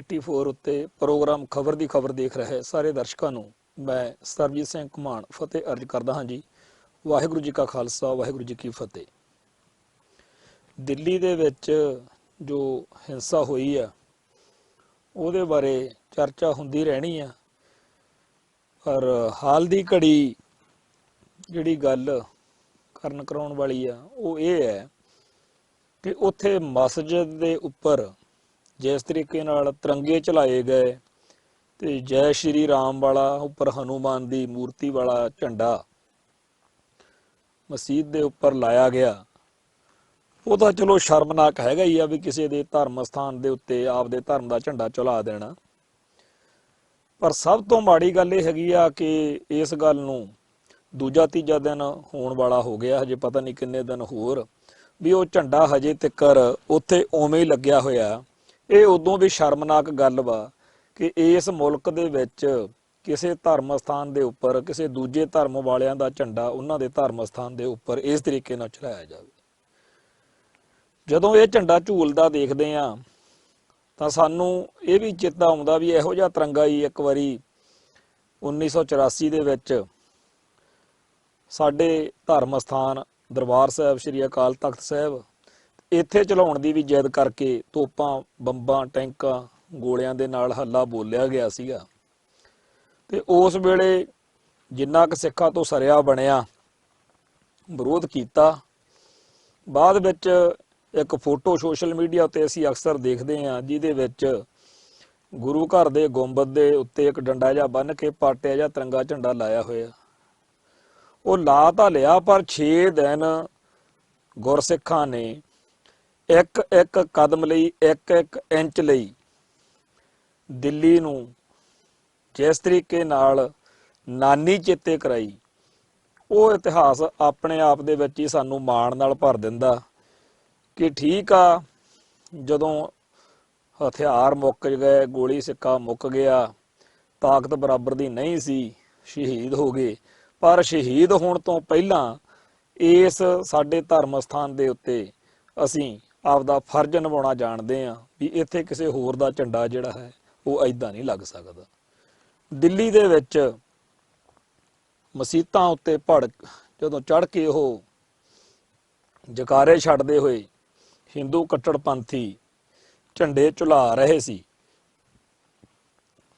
84 ਉੱਤੇ ਪ੍ਰੋਗਰਾਮ ਖਬਰ ਦੀ ਖਬਰ ਦੇਖ ਰਹੇ ਸਾਰੇ ਦਰਸ਼ਕਾਂ ਨੂੰ ਮੈਂ ਸਰਬਜੀਤ ਸਿੰਘ ਘੁਮਾਣ ਫਤਿਹ ਅਰਜ ਕਰਦਾ ਹਾਂ ਜੀ। ਵਾਹਿਗੁਰੂ ਜੀ ਕਾ ਖਾਲਸਾ ਵਾਹਿਗੁਰੂ ਜੀ ਕੀ ਫਤਿਹ। ਦਿੱਲੀ ਦੇ ਵਿੱਚ ਜੋ ਹਿੰਸਾ ਹੋਈ ਆ ਉਹਦੇ ਬਾਰੇ ਚਰਚਾ ਹੁੰਦੀ ਰਹਿਣੀ ਆ, ਪਰ ਹਾਲ ਦੀ ਘੜੀ ਜਿਹੜੀ ਗੱਲ ਕਰਨ ਕਰਾਉਣ ਵਾਲੀ ਆ ਉਹ ਇਹ ਹੈ ਕਿ ਉੱਥੇ ਮਸਜਿਦ ਦੇ ਉੱਪਰ ਜਿਸ ਤਰੀਕੇ ਨਾਲ ਤਿਰੰਗੇ ਚਲਾਏ ਗਏ ਤੇ ਜੈ ਸ਼੍ਰੀ ਰਾਮ ਵਾਲਾ ਉੱਪਰ ਹਨੂਮਾਨ ਦੀ ਮੂਰਤੀ ਵਾਲਾ ਝੰਡਾ ਮਸਜਿਦ ਦੇ ਉੱਪਰ ਲਾਇਆ ਗਿਆ, ਉਹ ਤਾਂ ਚਲੋ ਸ਼ਰਮਨਾਕ ਹੈਗਾ ਹੀ ਆ ਵੀ ਕਿਸੇ ਦੇ ਧਰਮ ਸਥਾਨ ਦੇ ਉੱਤੇ ਆਪਦੇ ਧਰਮ ਦਾ ਝੰਡਾ ਚਲਾ ਦੇਣਾ। ਪਰ ਸਭ ਤੋਂ ਮਾੜੀ ਗੱਲ ਇਹ ਹੈਗੀ ਆ ਕਿ ਇਸ ਗੱਲ ਨੂੰ ਦੂਜਾ ਤੀਜਾ ਦਿਨ ਹੋਣ ਵਾਲਾ ਹੋ ਗਿਆ, ਹਜੇ ਪਤਾ ਨਹੀਂ ਕਿੰਨੇ ਦਿਨ ਹੋਰ, ਵੀ ਉਹ ਝੰਡਾ ਹਜੇ ਤੱਕਰ ਉੱਥੇ ਉਵੇਂ ਹੀ ਲੱਗਿਆ ਹੋਇਆ। ਇਹ ਉਦੋਂ ਵੀ ਸ਼ਰਮਨਾਕ ਗੱਲ ਵਾ ਕਿ ਇਸ ਮੁਲਕ ਦੇ ਵਿੱਚ ਕਿਸੇ ਧਰਮ ਸਥਾਨ ਦੇ ਉੱਪਰ ਕਿਸੇ ਦੂਜੇ ਧਰਮ ਵਾਲਿਆਂ ਦਾ ਝੰਡਾ ਉਹਨਾਂ ਦੇ ਧਰਮ ਸਥਾਨ ਦੇ ਉੱਪਰ ਇਸ ਤਰੀਕੇ ਨਾਲ ਚੜਾਇਆ ਜਾਵੇ। ਜਦੋਂ ਇਹ ਝੰਡਾ ਝੂਲਦਾ ਦੇਖਦੇ ਆ ਤਾਂ ਸਾਨੂੰ ਇਹ ਵੀ ਚੇਤਾ ਆਉਂਦਾ ਵੀ ਇਹੋ ਜਿਹਾ ਤਿਰੰਗਾ ਹੀ ਇੱਕ ਵਾਰੀ 1984 ਦੇ ਵਿੱਚ ਸਾਡੇ ਧਰਮ ਸਥਾਨ ਦਰਬਾਰ ਸਾਹਿਬ ਸ੍ਰੀ ਅਕਾਲ ਤਖਤ ਸਾਹਿਬ ਇੱਥੇ ਚਲਾਉਣ ਦੀ ਵੀ ਜਿੱਦ ਕਰਕੇ ਤੋਪਾਂ ਬੰਬਾਂ ਟੈਂਕਾਂ ਗੋਲਿਆਂ ਦੇ ਨਾਲ ਹੱਲਾ ਬੋਲਿਆ ਗਿਆ ਸੀਗਾ। ਤੇ ਉਸ ਵੇਲੇ ਜਿੰਨਾ ਕੁ ਸਿੱਖਾਂ ਤੋਂ ਸਰਿਆ ਬਣਿਆ ਵਿਰੋਧ ਕੀਤਾ। ਬਾਅਦ ਵਿੱਚ ਇੱਕ ਫੋਟੋ ਸੋਸ਼ਲ ਮੀਡੀਆ ਉੱਤੇ ਅਸੀਂ ਅਕਸਰ ਦੇਖਦੇ ਹਾਂ ਜਿਹਦੇ ਵਿੱਚ ਗੁਰੂ ਘਰ ਦੇ ਗੁੰਬਦ ਦੇ ਉੱਤੇ ਇੱਕ ਡੰਡਾ ਜਿਹਾ ਬੰਨ੍ਹ ਕੇ ਪਾਟਿਆ ਜਿਹਾ ਤਿਰੰਗਾ ਝੰਡਾ ਲਾਇਆ ਹੋਇਆ। ਉਹ ਲਾ ਤਾਂ ਲਿਆ ਪਰ 6 ਦਿਨ ਗੁਰਸਿੱਖਾਂ ਨੇ ਇੱਕ ਇੱਕ ਕਦਮ ਲਈ ਇੱਕ ਇੱਕ ਇੰਚ ਲਈ ਦਿੱਲੀ ਨੂੰ ਜਿਸ ਤਰੀਕੇ ਨਾਲ ਨਾਨੀ ਚੇਤੇ ਕਰਾਈ, ਉਹ ਇਤਿਹਾਸ ਆਪਣੇ ਆਪ ਦੇ ਵਿੱਚ ਹੀ ਸਾਨੂੰ ਮਾਣ ਨਾਲ ਭਰ ਦਿੰਦਾ ਕਿ ਠੀਕ ਆ, ਜਦੋਂ ਹਥਿਆਰ ਮੁੱਕ ਗਏ, ਗੋਲੀ ਸਿੱਕਾ ਮੁੱਕ ਗਿਆ, ਤਾਕਤ ਬਰਾਬਰ ਦੀ ਨਹੀਂ ਸੀ, ਸ਼ਹੀਦ ਹੋ ਗਏ, ਪਰ ਸ਼ਹੀਦ ਹੋਣ ਤੋਂ ਪਹਿਲਾਂ ਇਸ ਸਾਡੇ ਧਰਮ ਸਥਾਨ ਦੇ ਉੱਤੇ ਅਸੀਂ ਆਪਦਾ ਫਰਜ਼ ਨਿਭਾਉਣਾ ਜਾਣਦੇ ਹਾਂ ਵੀ ਇੱਥੇ ਕਿਸੇ ਹੋਰ ਦਾ ਝੰਡਾ ਜਿਹੜਾ ਹੈ ਉਹ ਐਦਾਂ ਨਹੀਂ ਲੱਗ ਸਕਦਾ। ਦਿੱਲੀ ਦੇ ਵਿੱਚ ਮਸੀਤਾਂ ਉੱਤੇ ਜਦੋਂ ਚੜ੍ਹ ਕੇ ਉਹ ਜਕਾਰੇ ਛੱਡਦੇ ਹੋਏ ਹਿੰਦੂ ਕੱਟੜਪੰਥੀ ਝੰਡੇ ਝੁਲਾ ਰਹੇ ਸੀ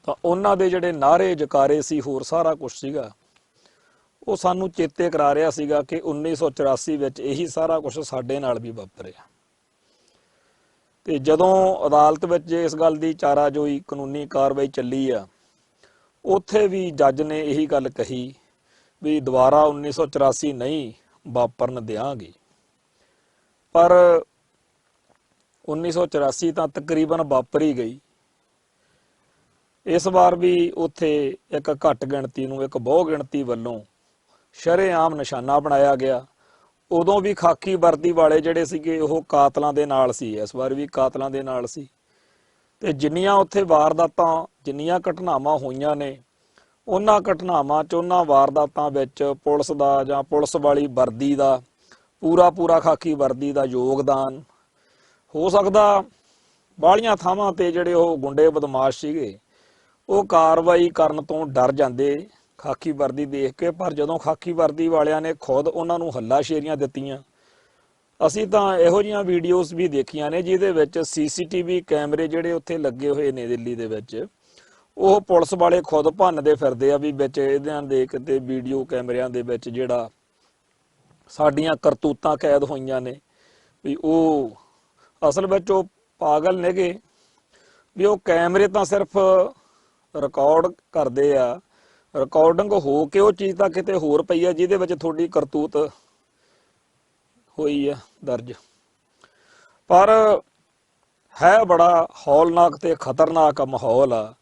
ਤਾਂ ਉਹਨਾਂ ਦੇ ਜਿਹੜੇ ਨਾਅਰੇ ਜਕਾਰੇ ਸੀ, ਹੋਰ ਸਾਰਾ ਕੁਝ ਸੀਗਾ, ਉਹ ਸਾਨੂੰ ਚੇਤੇ ਕਰਾ ਰਿਹਾ ਸੀਗਾ ਕਿ 1984 ਵਿੱਚ ਇਹੀ ਸਾਰਾ ਕੁਝ ਸਾਡੇ ਨਾਲ ਵੀ ਵਾਪਰਿਆ। ਤੇ ਜਦੋਂ ਅਦਾਲਤ ਵਿੱਚ ਇਸ ਗੱਲ ਦੀ ਚਾਰਾਜੋਈ ਕਾਨੂੰਨੀ ਕਾਰਵਾਈ ਚੱਲੀ ਆ, ਉੱਥੇ ਵੀ ਜੱਜ ਨੇ ਇਹੀ ਗੱਲ ਕਹੀ ਵੀ ਦੁਬਾਰਾ 1984 ਨਹੀਂ ਵਾਪਰਨ ਦਿਆਂਗੇ। ਪਰ 1984 ਤਾਂ ਤਕਰੀਬਨ ਵਾਪਰ ਹੀ ਗਈ। ਇਸ ਵਾਰ ਵੀ ਉੱਥੇ ਇੱਕ ਘੱਟ ਗਿਣਤੀ ਨੂੰ ਇੱਕ ਬਹੁ ਗਿਣਤੀ ਵੱਲੋਂ ਸ਼ਰੇਆਮ ਨਿਸ਼ਾਨਾ ਬਣਾਇਆ ਗਿਆ। ਉਦੋਂ ਵੀ ਖਾਕੀ ਵਰਦੀ ਵਾਲੇ ਜਿਹੜੇ ਸੀਗੇ ਉਹ ਕਾਤਲਾਂ ਦੇ ਨਾਲ ਸੀ, ਇਸ ਵਾਰ ਵੀ ਕਾਤਲਾਂ ਦੇ ਨਾਲ ਸੀ। ਤੇ ਜਿੰਨੀਆਂ ਉੱਥੇ ਵਾਰਦਾਤਾਂ, ਜਿੰਨੀਆਂ ਘਟਨਾਵਾਂ ਹੋਈਆਂ ਨੇ, ਉਹਨਾਂ ਘਟਨਾਵਾਂ 'ਚ ਉਹਨਾਂ ਵਾਰਦਾਤਾਂ ਵਿੱਚ ਪੁਲਿਸ ਦਾ ਜਾਂ ਪੁਲਿਸ ਵਾਲੀ ਵਰਦੀ ਦਾ ਪੂਰਾ ਖਾਕੀ ਵਰਦੀ ਦਾ ਯੋਗਦਾਨ ਹੋ ਸਕਦਾ। ਬਾਹਲੀਆਂ ਥਾਵਾਂ ਤੇ ਜਿਹੜੇ ਉਹ ਗੁੰਡੇ ਬਦਮਾਸ਼ ਸੀਗੇ ਉਹ ਕਾਰਵਾਈ ਕਰਨ ਤੋਂ ਡਰ ਜਾਂਦੇ ਖਾਕੀ ਵਰਦੀ ਦੇਖ ਕੇ, ਪਰ ਜਦੋਂ ਖਾਕੀ ਵਰਦੀ ਵਾਲਿਆਂ ਨੇ ਖੁਦ ਉਹਨਾਂ ਨੂੰ ਹੱਲਾਸ਼ੇਰੀਆਂ ਦਿੱਤੀਆਂ, ਅਸੀਂ ਤਾਂ ਇਹੋ ਜਿਹੀਆਂ ਵੀਡੀਓਜ਼ ਵੀ ਦੇਖੀਆਂ ਨੇ ਜਿਹਦੇ ਵਿੱਚ CCTV ਕੈਮਰੇ ਜਿਹੜੇ ਉੱਥੇ ਲੱਗੇ ਹੋਏ ਨੇ ਦਿੱਲੀ ਦੇ ਵਿੱਚ, ਉਹ ਪੁਲਿਸ ਵਾਲੇ ਖੁਦ ਭੰਨਦੇ ਫਿਰਦੇ ਆ ਵੀ ਵਿੱਚ ਇਹਨਾਂ ਦੇ ਕਿਤੇ ਵੀਡੀਓ ਕੈਮਰਿਆਂ ਦੇ ਵਿੱਚ ਜਿਹੜਾ ਸਾਡੀਆਂ ਕਰਤੂਤਾਂ ਕੈਦ ਹੋਈਆਂ ਨੇ, ਵੀ ਉਹ ਅਸਲ ਵਿੱਚ ਉਹ ਪਾਗਲ ਨੇਗੇ ਵੀ ਉਹ ਕੈਮਰੇ ਤਾਂ ਸਿਰਫ ਰਿਕਾਰਡ ਕਰਦੇ ਆ, ਰਿਕਾਰਡਿੰਗ ਹੋ ਕੇ ਉਹ ਚੀਜ਼ ਤਾਂ ਕਿਤੇ ਹੋਰ ਪਈ ਆ ਜਿਹਦੇ ਵਿੱਚ ਤੁਹਾਡੀ ਕਰਤੂਤ ਹੋਈ ਆ ਦਰਜ। ਪਰ ਹੈ ਬੜਾ ਹੌਲਨਾਕ ਤੇ ਖਤਰਨਾਕ ਮਾਹੌਲ ਆ।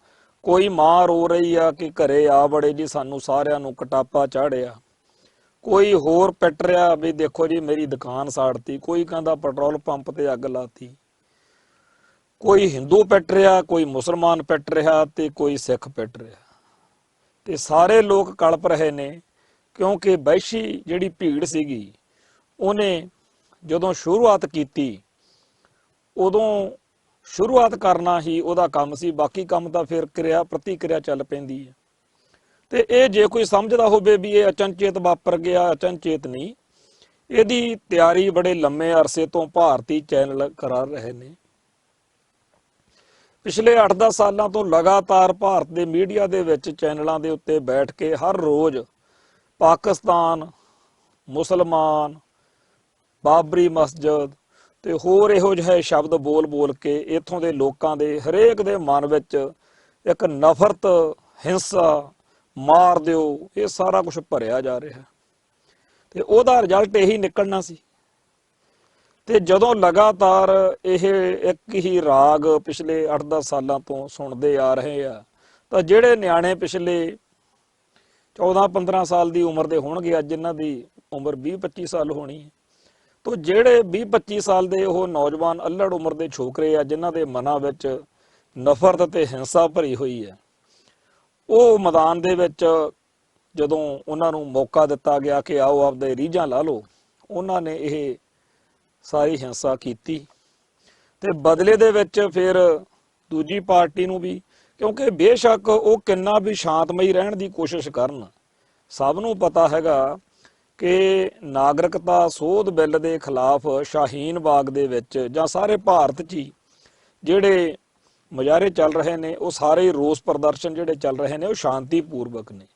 ਕੋਈ ਮਾਂ ਰੋ ਰਹੀ ਆ ਕਿ ਘਰੇ ਆ ਬੜੇ ਜੀ, ਸਾਨੂੰ ਸਾਰਿਆਂ ਨੂੰ ਕਟਾਪਾ ਚਾੜਿਆ। ਕੋਈ ਹੋਰ ਪਿੱਟ ਰਿਹਾ ਵੀ ਦੇਖੋ ਜੀ ਮੇਰੀ ਦੁਕਾਨ ਸਾੜਤੀ, ਕੋਈ ਕਹਿੰਦਾ ਪੈਟਰੋਲ ਪੰਪ ਤੇ ਅੱਗ ਲਾਤੀ, ਕੋਈ ਹਿੰਦੂ ਪਿੱਟ ਰਿਹਾ, ਕੋਈ ਮੁਸਲਮਾਨ ਪਿੱਟ ਰਿਹਾ ਤੇ ਕੋਈ ਸਿੱਖ ਪਿੱਟ ਰਿਹਾ। ਤੇ ਸਾਰੇ ਲੋਕ ਕਲਪ ਰਹੇ ਨੇ ਕਿਉਂਕਿ ਵਹਿਸ਼ੀ ਜਿਹੜੀ ਭੀੜ ਸੀਗੀ ਉਹਨੇ ਜਦੋਂ ਸ਼ੁਰੂਆਤ ਕੀਤੀ ਉਦੋਂ ਸ਼ੁਰੂਆਤ ਕਰਨਾ ਹੀ ਉਹਦਾ ਕੰਮ ਸੀ, ਬਾਕੀ ਕੰਮ ਤਾਂ ਫਿਰ ਕਿਰਿਆ ਪ੍ਰਤੀਕਿਰਿਆ ਚੱਲ ਪੈਂਦੀ ਹੈ। ਤੇ ਇਹ ਜੇ ਕੋਈ ਸਮਝਦਾ ਹੋਵੇ ਵੀ ਇਹ ਅਚਨਚੇਤ ਵਾਪਰ ਗਿਆ, ਅਚਨਚੇਤ ਨਹੀਂ, ਇਹਦੀ ਤਿਆਰੀ ਬੜੇ ਲੰਮੇ ਅਰਸੇ ਤੋਂ ਭਾਰਤੀ ਚੈਨਲ ਕਰਾ ਰਹੇ ਨੇ। ਪਿਛਲੇ 8-10 ਸਾਲਾਂ ਤੋਂ ਲਗਾਤਾਰ ਭਾਰਤ ਦੇ ਮੀਡੀਆ ਦੇ ਵਿੱਚ ਚੈਨਲਾਂ ਦੇ ਉੱਤੇ ਬੈਠ ਕੇ ਹਰ ਰੋਜ਼ ਪਾਕਿਸਤਾਨ, ਮੁਸਲਮਾਨ, ਬਾਬਰੀ ਮਸਜਿਦ ਤੇ ਹੋਰ ਇਹੋ ਜਿਹੇ ਸ਼ਬਦ ਬੋਲ ਬੋਲ ਕੇ ਇੱਥੋਂ ਦੇ ਲੋਕਾਂ ਦੇ ਹਰੇਕ ਦੇ ਮਨ ਵਿੱਚ ਇੱਕ ਨਫ਼ਰਤ, ਹਿੰਸਾ, ਮਾਰ ਦਿਓ, ਇਹ ਸਾਰਾ ਕੁਝ ਭਰਿਆ ਜਾ ਰਿਹਾ ਤੇ ਉਹਦਾ ਰਿਜ਼ਲਟ ਇਹੀ ਨਿਕਲਣਾ ਸੀ। ਤੇ ਜਦੋਂ ਲਗਾਤਾਰ ਇਹ ਇੱਕ ਹੀ ਰਾਗ ਪਿਛਲੇ 8-10 ਸਾਲਾਂ ਤੋਂ ਸੁਣਦੇ ਆ ਰਹੇ ਆ, ਤਾਂ ਜਿਹੜੇ ਨਿਆਣੇ ਪਿਛਲੇ 14-15 ਸਾਲ ਦੀ ਉਮਰ ਦੇ ਹੋਣਗੇ, ਅੱਜ ਇਹਨਾਂ ਦੀ ਉਮਰ 20-25 ਸਾਲ ਹੋਣੀ ਹੈ, ਤਾਂ ਜਿਹੜੇ 20-25 ਸਾਲ ਦੇ ਉਹ ਨੌਜਵਾਨ ਅੱਲੜ ਉਮਰ ਦੇ ਛੋਕਰੇ ਆ, ਜਿਨ੍ਹਾਂ ਦੇ ਮਨਾਂ ਵਿੱਚ ਨਫ਼ਰਤ ਤੇ ਹਿੰਸਾ ਭਰੀ ਹੋਈ ਹੈ, ਉਹ ਮੈਦਾਨ ਦੇ ਵਿੱਚ ਜਦੋਂ ਉਹਨਾਂ ਨੂੰ ਮੌਕਾ ਦਿੱਤਾ ਗਿਆ ਕਿ ਆਓ ਆਪਦੇ ਰੀਝਾਂ ਲਾ ਲਓ, ਉਹਨਾਂ ਨੇ ਇਹ ਸਾਰੀ ਹਿੰਸਾ ਕੀਤੀ। ਤੇ ਬਦਲੇ ਦੇ ਵਿੱਚ ਫਿਰ ਦੂਜੀ ਪਾਰਟੀ ਨੂੰ ਵੀ, ਕਿਉਂਕਿ ਬੇਸ਼ੱਕ ਉਹ ਕਿੰਨਾ ਵੀ ਸ਼ਾਂਤਮਈ ਰਹਿਣ ਦੀ ਕੋਸ਼ਿਸ਼ ਕਰਨ, ਸਭ ਨੂੰ ਪਤਾ ਹੈਗਾ ਕਿ ਨਾਗਰਿਕਤਾ ਸੋਧ ਬਿੱਲ ਦੇ ਖਿਲਾਫ ਸ਼ਾਹੀਨ ਬਾਗ ਦੇ ਵਿੱਚ ਜਾਂ ਸਾਰੇ ਭਾਰਤ 'ਚ ਹੀ ਜਿਹੜੇ ਮੁਜ਼ਾਹਰੇ ਚੱਲ ਰਹੇ ਨੇ, ਉਹ ਸਾਰੇ ਰੋਸ ਪ੍ਰਦਰਸ਼ਨ ਜਿਹੜੇ ਚੱਲ ਰਹੇ ਨੇ ਉਹ ਸ਼ਾਂਤੀਪੂਰਵਕ ਨੇ।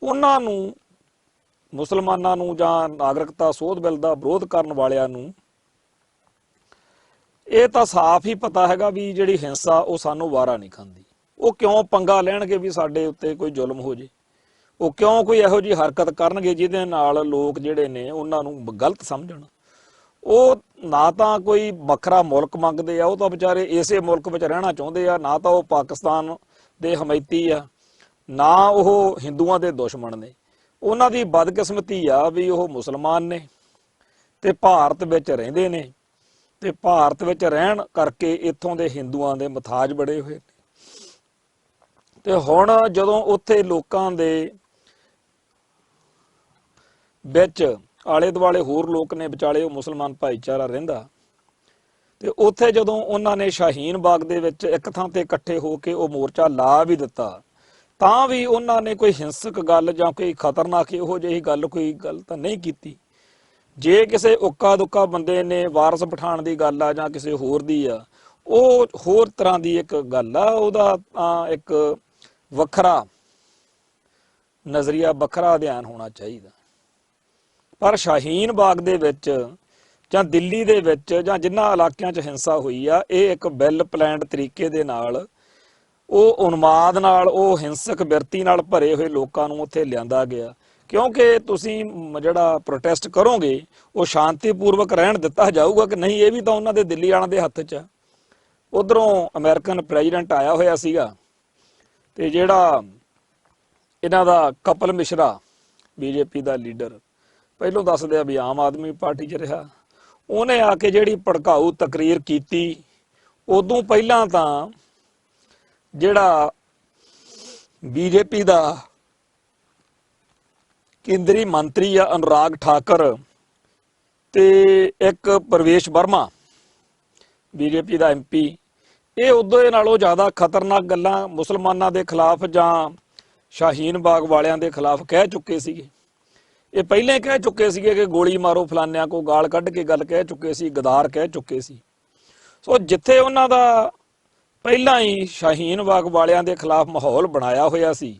ਉਹਨਾਂ ਨੂੰ, ਮੁਸਲਮਾਨਾਂ ਨੂੰ ਜਾਂ ਨਾਗਰਿਕਤਾ ਸੋਧ ਬਿੱਲ ਦਾ ਵਿਰੋਧ ਕਰਨ ਵਾਲਿਆਂ ਨੂੰ ਇਹ ਤਾਂ ਸਾਫ਼ ਹੀ ਪਤਾ ਹੈਗਾ ਵੀ ਜਿਹੜੀ ਹਿੰਸਾ ਉਹ ਸਾਨੂੰ ਵਾਰਾ ਨਹੀਂ ਖਾਂਦੀ। ਉਹ ਕਿਉਂ ਪੰਗਾ ਲੈਣਗੇ ਵੀ ਸਾਡੇ ਉੱਤੇ ਕੋਈ ਜ਼ੁਲਮ ਹੋ ਜੇ, ਉਹ ਕਿਉਂ ਕੋਈ ਇਹੋ ਜਿਹੀ ਹਰਕਤ ਕਰਨਗੇ ਜਿਹਦੇ ਨਾਲ ਲੋਕ ਜਿਹੜੇ ਨੇ ਉਹਨਾਂ ਨੂੰ ਗਲਤ ਸਮਝਣ। ਉਹ ਨਾ ਤਾਂ ਕੋਈ ਵੱਖਰਾ ਮੁਲਕ ਮੰਗਦੇ ਆ, ਉਹ ਤਾਂ ਵਿਚਾਰੇ ਇਸੇ ਮੁਲਕ ਵਿੱਚ ਰਹਿਣਾ ਚਾਹੁੰਦੇ ਆ, ਨਾ ਤਾਂ ਉਹ ਪਾਕਿਸਤਾਨ ਦੇ ਹਮਾਇਤੀ ਆ, ਨਾ ਉਹ ਹਿੰਦੂਆਂ ਦੇ ਦੁਸ਼ਮਣ ਨੇ। ਉਹਨਾਂ ਦੀ ਬਦਕਿਸਮਤੀ ਆ ਵੀ ਉਹ ਮੁਸਲਮਾਨ ਨੇ ਤੇ ਭਾਰਤ ਵਿੱਚ ਰਹਿੰਦੇ ਨੇ, ਤੇ ਭਾਰਤ ਵਿੱਚ ਰਹਿਣ ਕਰਕੇ ਇੱਥੋਂ ਦੇ ਹਿੰਦੂਆਂ ਦੇ ਮੁਤਾਜ ਬੜੇ ਹੋਏ ਨੇ। ਤੇ ਹੁਣ ਜਦੋਂ ਉੱਥੇ ਲੋਕਾਂ ਦੇ ਵਿੱਚ ਆਲੇ ਦੁਆਲੇ ਹੋਰ ਲੋਕ ਨੇ, ਵਿਚਾਲੇ ਉਹ ਮੁਸਲਮਾਨ ਭਾਈਚਾਰਾ ਰਹਿੰਦਾ, ਤੇ ਉੱਥੇ ਜਦੋਂ ਉਹਨਾਂ ਨੇ ਸ਼ਾਹੀਨ ਬਾਗ ਦੇ ਵਿੱਚ ਇੱਕ ਥਾਂ ਤੇ ਇਕੱਠੇ ਹੋ ਕੇ ਉਹ ਮੋਰਚਾ ਲਾ ਵੀ ਦਿੱਤਾ, ਤਾਂ ਵੀ ਉਹਨਾਂ ਨੇ ਕੋਈ ਹਿੰਸਕ ਗੱਲ ਜਾਂ ਕੋਈ ਖਤਰਨਾਕ ਇਹੋ ਜਿਹੀ ਕੋਈ ਗੱਲ ਤਾਂ ਨਹੀਂ ਕੀਤੀ। ਜੇ ਕਿਸੇ ਉੱਕਾ ਦੁੱਕਾ ਬੰਦੇ ਨੇ ਵਾਰਸ ਬਿਠਾਉਣ ਦੀ ਗੱਲ ਆ ਜਾਂ ਕਿਸੇ ਹੋਰ ਦੀ ਆ, ਉਹ ਹੋਰ ਤਰ੍ਹਾਂ ਦੀ ਇੱਕ ਗੱਲ ਆ, ਉਹਦਾ ਤਾਂ ਇੱਕ ਵੱਖਰਾ ਨਜ਼ਰੀਆ, ਵੱਖਰਾ ਅਧਿਐਨ ਹੋਣਾ ਚਾਹੀਦਾ। ਪਰ ਸ਼ਾਹੀਨ ਬਾਗ ਦੇ ਵਿੱਚ ਜਾਂ ਦਿੱਲੀ ਦੇ ਵਿੱਚ ਜਾਂ ਜਿਨ੍ਹਾਂ ਇਲਾਕਿਆਂ 'ਚ ਹਿੰਸਾ ਹੋਈ ਆ, ਇਹ ਇੱਕ ਵੈਲ ਪਲੈਨਡ ਤਰੀਕੇ ਦੇ ਨਾਲ, ਉਹ ਉਨਮਾਦ ਨਾਲ, ਉਹ ਹਿੰਸਕ ਬਿਰਤੀ ਨਾਲ ਭਰੇ ਹੋਏ ਲੋਕਾਂ ਨੂੰ ਉੱਥੇ ਲਿਆਂਦਾ ਗਿਆ, ਕਿਉਂਕਿ ਤੁਸੀਂ ਜਿਹੜਾ ਪ੍ਰੋਟੈਸਟ ਕਰੋਗੇ ਉਹ ਸ਼ਾਂਤੀਪੂਰਵਕ ਰਹਿਣ ਦਿੱਤਾ ਜਾਊਗਾ ਕਿ ਨਹੀਂ, ਇਹ ਵੀ ਤਾਂ ਉਹਨਾਂ ਦੇ ਦਿੱਲੀ ਵਾਲਿਆਂ ਦੇ ਹੱਥ 'ਚ ਆ। ਉਧਰੋਂ ਅਮਰੀਕਨ ਪ੍ਰੈਜ਼ੀਡੈਂਟ ਆਇਆ ਹੋਇਆ ਸੀਗਾ, ਤੇ ਜਿਹੜਾ ਇਹਨਾਂ ਦਾ ਕਪਲ ਮਿਸ਼ਰਾ, ਬੀਜੇਪੀ ਦਾ ਲੀਡਰ, ਪਹਿਲੋਂ ਦੱਸਦੇ ਆ ਵੀ ਆਮ ਆਦਮੀ ਪਾਰਟੀ 'ਚ ਰਿਹਾ, ਉਹਨੇ ਆ ਕੇ ਜਿਹੜੀ ਭੜਕਾਊ ਤਕਰੀਰ ਕੀਤੀ, ਉਦੋਂ ਪਹਿਲਾਂ ਤਾਂ ਜਿਹੜਾ ਬੀਜੇਪੀ ਦਾ ਕੇਂਦਰੀ ਮੰਤਰੀ ਆ ਅਨੁਰਾਗ ਠਾਕਰ ਤੇ ਇੱਕ ਪ੍ਰਵੇਸ਼ ਵਰਮਾ, ਬੀਜੇਪੀ ਦਾ MP, ਇਹ ਉਦੋਂ ਨਾਲੋਂ ਜ਼ਿਆਦਾ ਖਤਰਨਾਕ ਗੱਲਾਂ ਮੁਸਲਮਾਨਾਂ ਦੇ ਖਿਲਾਫ ਜਾਂ ਸ਼ਾਹੀਨ ਬਾਗ ਵਾਲਿਆਂ ਦੇ ਖਿਲਾਫ ਕਹਿ ਚੁੱਕੇ ਸੀਗੇ। ਇਹ ਪਹਿਲਾਂ ਹੀ ਕਹਿ ਚੁੱਕੇ ਸੀਗੇ ਕਿ ਗੋਲੀ ਮਾਰੋ ਫਲਾਨਿਆਂ ਕੋ, ਗਾਲ ਕੱਢ ਕੇ ਗੱਲ ਕਹਿ ਚੁੱਕੇ ਸੀ, ਗਦਾਰ ਕਹਿ ਚੁੱਕੇ ਸੀ। ਸੋ ਜਿੱਥੇ ਉਹਨਾਂ ਦਾ ਪਹਿਲਾਂ ਹੀ ਸ਼ਾਹੀਨ ਬਾਗ ਵਾਲਿਆਂ ਦੇ ਖਿਲਾਫ ਮਾਹੌਲ ਬਣਾਇਆ ਹੋਇਆ ਸੀ,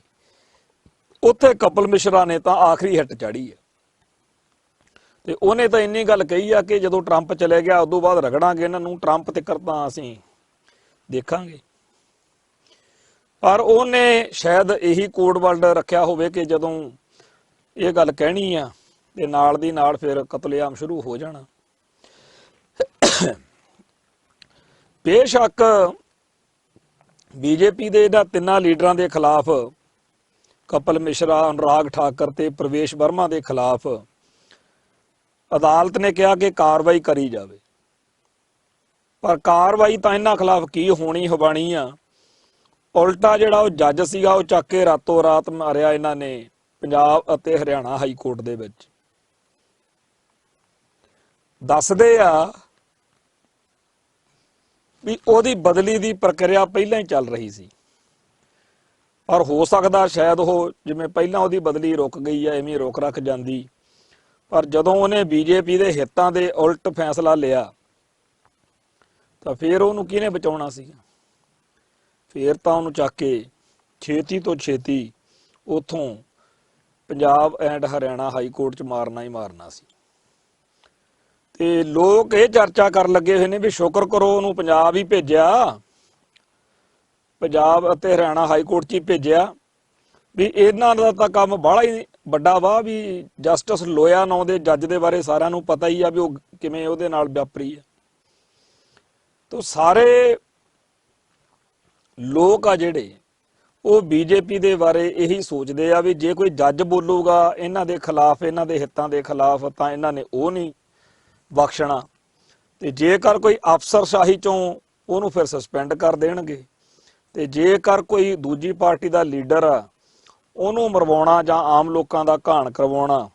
ਉੱਥੇ ਕਪਲ ਮਿਸ਼ਰਾ ਨੇ ਤਾਂ ਆਖਰੀ ਹਿੱਟ ਚਾੜੀ ਹੈ। ਤੇ ਉਹਨੇ ਤਾਂ ਇੰਨੀ ਗੱਲ ਕਹੀ ਆ ਕਿ ਜਦੋਂ ਟਰੰਪ ਚਲੇ ਗਿਆ ਉਦੋਂ ਬਾਅਦ ਰਗੜਾਂਗੇ ਇਹਨਾਂ ਨੂੰ, ਟਰੰਪ ਤੱਕ ਤਾਂ ਅਸੀਂ ਦੇਖਾਂਗੇ। ਪਰ ਉਹਨੇ ਸ਼ਾਇਦ ਇਹੀ ਕੋਡ ਵਰਡ ਰੱਖਿਆ ਹੋਵੇ ਕਿ ਜਦੋਂ ਇਹ ਗੱਲ ਕਹਿਣੀ ਆ ਤੇ ਨਾਲ ਦੀ ਨਾਲ ਫਿਰ ਕਤਲੇਆਮ ਸ਼ੁਰੂ ਹੋ ਜਾਣਾ। ਬੇਸ਼ੱਕ ਬੀਜੇਪੀ ਦੇ ਇਹਨਾਂ ਤਿੰਨਾਂ ਲੀਡਰਾਂ ਦੇ ਖਿਲਾਫ, ਕਪਲ ਮਿਸ਼ਰਾ, ਅਨੁਰਾਗ ਠਾਕਰ ਤੇ ਪ੍ਰਵੇਸ਼ ਵਰਮਾ ਦੇ ਖਿਲਾਫ, ਅਦਾਲਤ ਨੇ ਕਿਹਾ ਕਿ ਕਾਰਵਾਈ ਕਰੀ ਜਾਵੇ, ਪਰ ਕਾਰਵਾਈ ਤਾਂ ਇਹਨਾਂ ਖਿਲਾਫ ਕੀ ਹੋਣੀ ਹਵਾਣੀ ਆ। ਉਲਟਾ ਜਿਹੜਾ ਉਹ ਜੱਜ ਸੀਗਾ ਉਹ ਚੱਕ ਕੇ ਰਾਤੋਂ ਰਾਤ ਮਾਰਿਆ ਇਹਨਾਂ ਨੇ ਪੰਜਾਬ ਅਤੇ ਹਰਿਆਣਾ ਹਾਈ ਕੋਰਟ ਦੇ ਵਿੱਚ। ਦੱਸਦੇ ਆ ਵੀ ਉਹਦੀ ਬਦਲੀ ਦੀ ਪ੍ਰਕਿਰਿਆ ਪਹਿਲਾਂ ਹੀ ਚੱਲ ਰਹੀ ਸੀ। ਪਰ ਹੋ ਸਕਦਾ ਸ਼ਾਇਦ ਉਹ ਜਿਵੇਂ ਪਹਿਲਾਂ ਉਹਦੀ ਬਦਲੀ ਰੁਕ ਗਈ ਹੈ ਐਵੇਂ ਰੁਕ ਰੱਖ ਜਾਂਦੀ, ਪਰ ਜਦੋਂ ਉਹਨੇ ਬੀਜੇਪੀ ਦੇ ਹਿੱਤਾਂ ਦੇ ਉਲਟ ਫੈਸਲਾ ਲਿਆ ਤਾਂ ਫਿਰ ਉਹਨੂੰ ਕਿਹਨੇ ਬਚਾਉਣਾ ਸੀ? ਫਿਰ ਤਾਂ ਉਹਨੂੰ ਚੱਕ ਕੇ ਛੇਤੀ ਤੋਂ ਛੇਤੀ ਉਥੋਂ Punjab and Haryana high court 'ਚ ਮਾਰਨਾ ਹੀ ਮਾਰਨਾ ਸੀ। ਤੇ ਲੋਕ ਇਹ ਚਰਚਾ ਕਰਨ ਲੱਗੇ ਹੋਏ ਨੇ ਵੀ ਸ਼ੁਕਰ ਕਰੋ ਉਹਨੂੰ ਪੰਜਾਬ ਹੀ ਭੇਜਿਆ, ਪੰਜਾਬ ਅਤੇ ਹਰਿਆਣਾ ਹਾਈ ਕੋਰਟ 'ਚ ਹੀ ਭੇਜਿਆ, ਵੀ ਇਹਨਾਂ ਦਾ ਤਾਂ ਕੰਮ ਬਾਹਲਾ ਹੀ ਵੱਡਾ ਵਾ, ਵੀ ਜਸਟਿਸ ਲੋਇਆ ਨਾਂ ਦੇ ਜੱਜ ਦੇ ਬਾਰੇ ਸਾਰਿਆਂ ਨੂੰ ਪਤਾ ਹੀ ਆ ਵੀ ਉਹ ਕਿਵੇਂ ਉਹਦੇ ਨਾਲ ਵਾਪਰੀ ਆ। ਤਾਂ ਸਾਰੇ ਲੋਕ ਆ ਜਿਹੜੇ ਉਹ ਬੀਜੇਪੀ ਦੇ ਬਾਰੇ ਇਹੀ ਸੋਚਦੇ ਆ ਵੀ ਜੇ ਕੋਈ ਜੱਜ ਬੋਲੂਗਾ ਇਹਨਾਂ ਦੇ ਖਿਲਾਫ, ਇਹਨਾਂ ਦੇ ਹਿੱਤਾਂ ਦੇ ਖਿਲਾਫ, ਤਾਂ ਇਹਨਾਂ ਨੇ ਉਹ ਨਹੀਂ ਬਖਸ਼ਣਾ, ਤੇ ਜੇਕਰ ਕੋਈ ਅਫਸਰਸ਼ਾਹੀ ਚੋਂ ਉਹਨੂੰ ਫਿਰ ਸਸਪੈਂਡ ਕਰ ਦੇਣਗੇ, ਤੇ ਜੇਕਰ ਕੋਈ ਦੂਜੀ ਪਾਰਟੀ ਦਾ ਲੀਡਰ ਆ ਉਹਨੂੰ ਮਰਵਾਉਣਾ ਜਾਂ ਆਮ ਲੋਕਾਂ ਦਾ ਘਾਣ ਕਰਵਾਉਣਾ।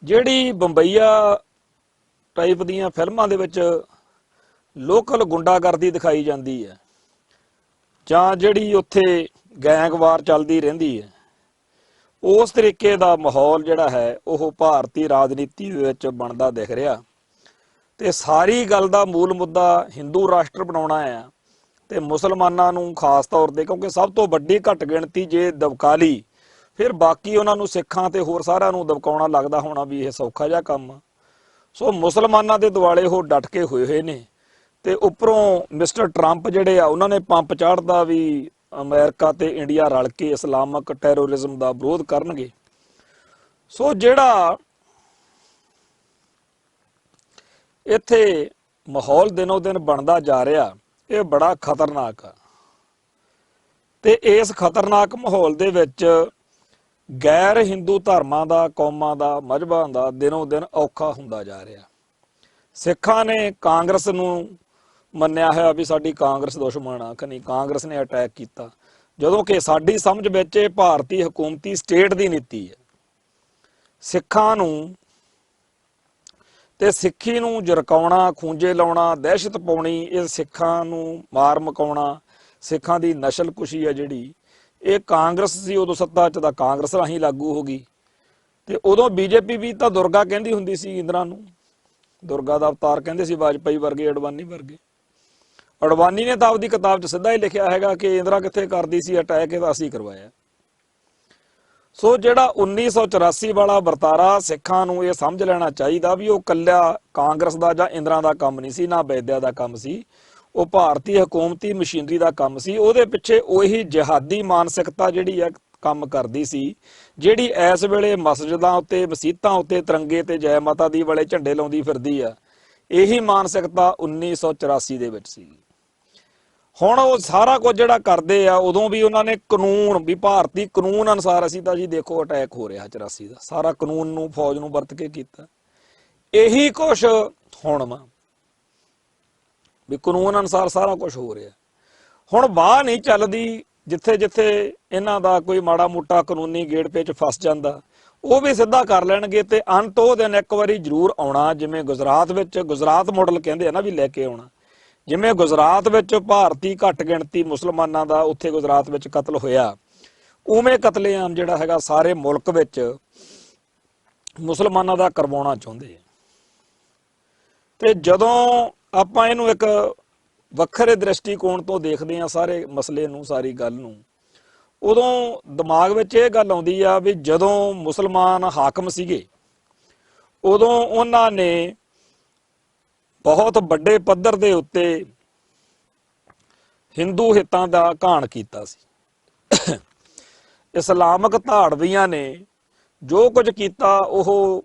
ਜਿਹੜੀ ਬੰਬਈਆ ਟਾਈਪ ਦੀਆਂ ਫਿਲਮਾਂ ਦੇ ਵਿੱਚ ਲੋਕਲ ਗੁੰਡਾਗਰਦੀ ਦਿਖਾਈ ਜਾਂਦੀ ਹੈ ਜਾਂ ਜਿਹੜੀ ਉੱਥੇ ਗੈਂਗਵਾਰ ਚੱਲਦੀ ਰਹਿੰਦੀ ਹੈ, ਉਸ ਤਰੀਕੇ ਦਾ ਮਾਹੌਲ ਜਿਹੜਾ ਹੈ ਉਹ ਭਾਰਤੀ ਰਾਜਨੀਤੀ ਦੇ ਵਿੱਚ ਬਣਦਾ ਦਿਖ ਰਿਹਾ। ਤੇ ਸਾਰੀ ਗੱਲ ਦਾ ਮੂਲ ਮੁੱਦਾ ਹਿੰਦੂ ਰਾਸ਼ਟਰ ਬਣਾਉਣਾ ਆ, ਤੇ ਮੁਸਲਮਾਨਾਂ ਨੂੰ ਖਾਸ ਤੌਰ ਤੇ, ਕਿਉਂਕਿ ਸਭ ਤੋਂ ਵੱਡੀ ਘੱਟ ਗਿਣਤੀ ਜੇ ਦਬਕਾ ਲਈ ਫਿਰ ਬਾਕੀ ਉਹਨਾਂ ਨੂੰ ਸਿੱਖਾਂ ਤੇ ਹੋਰ ਸਾਰਿਆਂ ਨੂੰ ਦਬਕਾਉਣਾ ਲੱਗਦਾ ਹੋਣਾ ਵੀ ਇਹ ਸੌਖਾ ਜਿਹਾ ਕੰਮ ਆ। ਸੋ ਮੁਸਲਮਾਨਾਂ ਦੇ ਦੁਆਲੇ ਉਹ ਡਟ ਕੇ ਹੋਏ ਨੇ, ਤੇ ਉੱਪਰੋਂ ਮਿਸਟਰ ਟਰੰਪ ਜਿਹੜੇ ਆ ਉਹਨਾਂ ਨੇ ਪੰਪ ਚਾੜਦਾ ਵੀ ਅਮਰੀਕਾ ਤੇ ਇੰਡੀਆ ਰਲ ਕੇ ਇਸਲਾਮਿਕ ਟੈਰੋਰਿਜ਼ਮ ਦਾ ਵਿਰੋਧ ਕਰਨਗੇ। ਸੋ ਜਿਹੜਾ ਇੱਥੇ ਮਾਹੌਲ ਦਿਨੋਂ ਦਿਨ ਬਣਦਾ ਜਾ ਰਿਹਾ ਇਹ ਬੜਾ ਖਤਰਨਾਕ ਆ, ਤੇ ਇਸ ਖਤਰਨਾਕ ਮਾਹੌਲ ਦੇ ਵਿੱਚ ਗੈਰ ਹਿੰਦੂ ਧਰਮਾਂ ਦਾ, ਕੌਮਾਂ ਦਾ, ਮਜ਼ਹਬਾਂ ਦਾ ਦਿਨੋਂ ਦਿਨ ਔਖਾ ਹੁੰਦਾ ਜਾ ਰਿਹਾ। ਸਿੱਖਾਂ ਨੇ ਕਾਂਗਰਸ ਨੂੰ ਮੰਨਿਆ ਹੋਇਆ ਵੀ ਸਾਡੀ ਕਾਂਗਰਸ ਦੁਸ਼ਮਣ ਆ, ਕਿ ਨਹੀਂ ਕਾਂਗਰਸ ਨੇ ਅਟੈਕ ਕੀਤਾ, ਜਦੋਂ ਕਿ ਸਾਡੀ ਸਮਝ ਵਿੱਚ ਇਹ ਭਾਰਤੀ ਹਕੂਮਤੀ ਸਟੇਟ ਦੀ ਨੀਤੀ ਹੈ। ਸਿੱਖਾਂ ਨੂੰ ਤੇ ਸਿੱਖੀ ਨੂੰ ਜਰਕਾਉਣਾ, ਖੂੰਜੇ ਲਾਉਣਾ, ਦਹਿਸ਼ਤ ਪਾਉਣੀ, ਇਹ ਸਿੱਖਾਂ ਨੂੰ ਮਾਰ ਮਕਾਉਣਾ, ਸਿੱਖਾਂ ਦੀ ਨਸਲਕੁਸ਼ੀ ਹੈ ਜਿਹੜੀ, ਇਹ ਕਾਂਗਰਸ ਸੀ ਉਦੋਂ ਸੱਤਾ 'ਚ, ਤਾਂ ਕਾਂਗਰਸ ਰਾਹੀਂ ਲਾਗੂ ਹੋ ਗਈ। ਤੇ ਉਦੋਂ ਬੀਜੇਪੀ ਵੀ ਤਾਂ ਦੁਰਗਾ ਕਹਿੰਦੀ ਹੁੰਦੀ ਸੀ ਇੰਦਰਾ ਨੂੰ, ਦੁਰਗਾ ਦਾ ਅਵਤਾਰ ਕਹਿੰਦੇ ਸੀ ਵਾਜਪਾਈ ਵਰਗੇ, ਅਡਵਾਨੀ ਵਰਗੇ। ਅਡਵਾਨੀ ਨੇ ਤਾਂ ਆਪਦੀ ਕਿਤਾਬ 'ਚ ਸਿੱਧਾ ਹੀ ਲਿਖਿਆ ਹੈਗਾ ਕਿ ਇੰਦਰਾ ਕਿੱਥੇ ਕਰਦੀ ਸੀ ਅਟੈਕ, ਇਹ ਤਾਂ ਅਸੀਂ ਕਰਵਾਇਆ। ਸੋ ਜਿਹੜਾ 1984 ਵਾਲਾ ਵਰਤਾਰਾ ਸਿੱਖਾਂ ਨੂੰ ਇਹ ਸਮਝ ਲੈਣਾ ਚਾਹੀਦਾ ਵੀ ਉਹ ਕੱਲਾ ਕਾਂਗਰਸ ਦਾ ਜਾਂ ਇੰਦਰਾ ਦਾ ਕੰਮ ਨਹੀਂ ਸੀ, ਨਾ ਵੈਦਿਆ ਦਾ ਕੰਮ ਸੀ, ਉਹ ਭਾਰਤੀ ਹਕੂਮਤੀ ਮਸ਼ੀਨਰੀ ਦਾ ਕੰਮ ਸੀ। ਉਹਦੇ ਪਿੱਛੇ ਉਹੀ ਜਿਹਾਦੀ ਮਾਨਸਿਕਤਾ ਜਿਹੜੀ ਆ ਕੰਮ ਕਰਦੀ ਸੀ, ਜਿਹੜੀ ਇਸ ਵੇਲੇ ਮਸਜਿਦਾਂ ਉੱਤੇ, ਮਸੀਤਾਂ ਉੱਤੇ ਤਿਰੰਗੇ ਤੇ ਜੈ ਮਾਤਾ ਦੀ ਵਾਲੇ ਝੰਡੇ ਲਾਉਂਦੀ ਫਿਰਦੀ ਆ। ਇਹੀ ਮਾਨਸਿਕਤਾ 1984 ਦੇ ਵਿੱਚ ਸੀ। ਹੁਣ ਉਹ ਸਾਰਾ ਕੁਝ ਜਿਹੜਾ ਕਰਦੇ ਆ, ਉਦੋਂ ਵੀ ਉਹਨਾਂ ਨੇ ਕਾਨੂੰਨ, ਵੀ ਭਾਰਤੀ ਕਾਨੂੰਨ ਅਨੁਸਾਰ ਅਸੀਂ ਤਾਂ ਜੀ ਦੇਖੋ ਅਟੈਕ ਹੋ ਰਿਹਾ 84 ਦਾ, ਸਾਰਾ ਕਾਨੂੰਨ ਨੂੰ, ਫੌਜ ਨੂੰ ਵਰਤ ਕੇ ਕੀਤਾ। ਇਹੀ ਕੁਛ ਹੁਣ ਵਾ ਵੀ ਕਾਨੂੰਨ ਅਨੁਸਾਰ ਸਾਰਾ ਕੁਝ ਹੋ ਰਿਹਾ। ਹੁਣ ਬਾਹ ਨਹੀਂ ਚੱਲਦੀ, ਜਿੱਥੇ ਜਿੱਥੇ ਇਹਨਾਂ ਦਾ ਕੋਈ ਮਾੜਾ ਮੋਟਾ ਕਾਨੂੰਨੀ ਗੇੜ ਪੇਚ ਫਸ ਜਾਂਦਾ ਉਹ ਵੀ ਸਿੱਧਾ ਕਰ ਲੈਣਗੇ, ਤੇ ਅੰਤ ਉਹ ਦਿਨ ਇੱਕ ਵਾਰੀ ਜ਼ਰੂਰ ਆਉਣਾ, ਜਿਵੇਂ ਗੁਜਰਾਤ ਵਿੱਚ, ਗੁਜਰਾਤ ਮਾਡਲ ਕਹਿੰਦੇ ਆ ਨਾ ਵੀ ਲੈ ਕੇ ਆਉਣਾ। ਜਿਵੇਂ ਗੁਜਰਾਤ ਵਿੱਚ ਭਾਰਤੀ ਘੱਟ ਗਿਣਤੀ ਮੁਸਲਮਾਨਾਂ ਦਾ ਉੱਥੇ ਗੁਜਰਾਤ ਵਿੱਚ ਕਤਲ ਹੋਇਆ, ਉਵੇਂ ਕਤਲੇਆਮ ਜਿਹੜਾ ਹੈਗਾ ਸਾਰੇ ਮੁਲਕ ਵਿੱਚ ਮੁਸਲਮਾਨਾਂ ਦਾ ਕਰਵਾਉਣਾ ਚਾਹੁੰਦੇ ਆ। ਤੇ ਜਦੋਂ ਆਪਾਂ ਇਹਨੂੰ ਇੱਕ ਵੱਖਰੇ ਦ੍ਰਿਸ਼ਟੀਕੋਣ ਤੋਂ ਦੇਖਦੇ ਹਾਂ ਸਾਰੇ ਮਸਲੇ ਨੂੰ, ਸਾਰੀ ਗੱਲ ਨੂੰ, ਉਦੋਂ ਦਿਮਾਗ ਵਿੱਚ ਇਹ ਗੱਲ ਆਉਂਦੀ ਆ ਵੀ ਜਦੋਂ ਮੁਸਲਮਾਨ ਹਾਕਮ ਸੀਗੇ ਉਦੋਂ ਉਹਨਾਂ ਨੇ ਬਹੁਤ ਵੱਡੇ ਪੱਧਰ ਦੇ ਉੱਤੇ ਹਿੰਦੂ ਹਿੱਤਾਂ ਦਾ ਘਾਣ ਕੀਤਾ ਸੀ। ਇਸਲਾਮਿਕ ਧਾੜਵੀਆਂ ਨੇ ਜੋ ਕੁਝ ਕੀਤਾ ਉਹ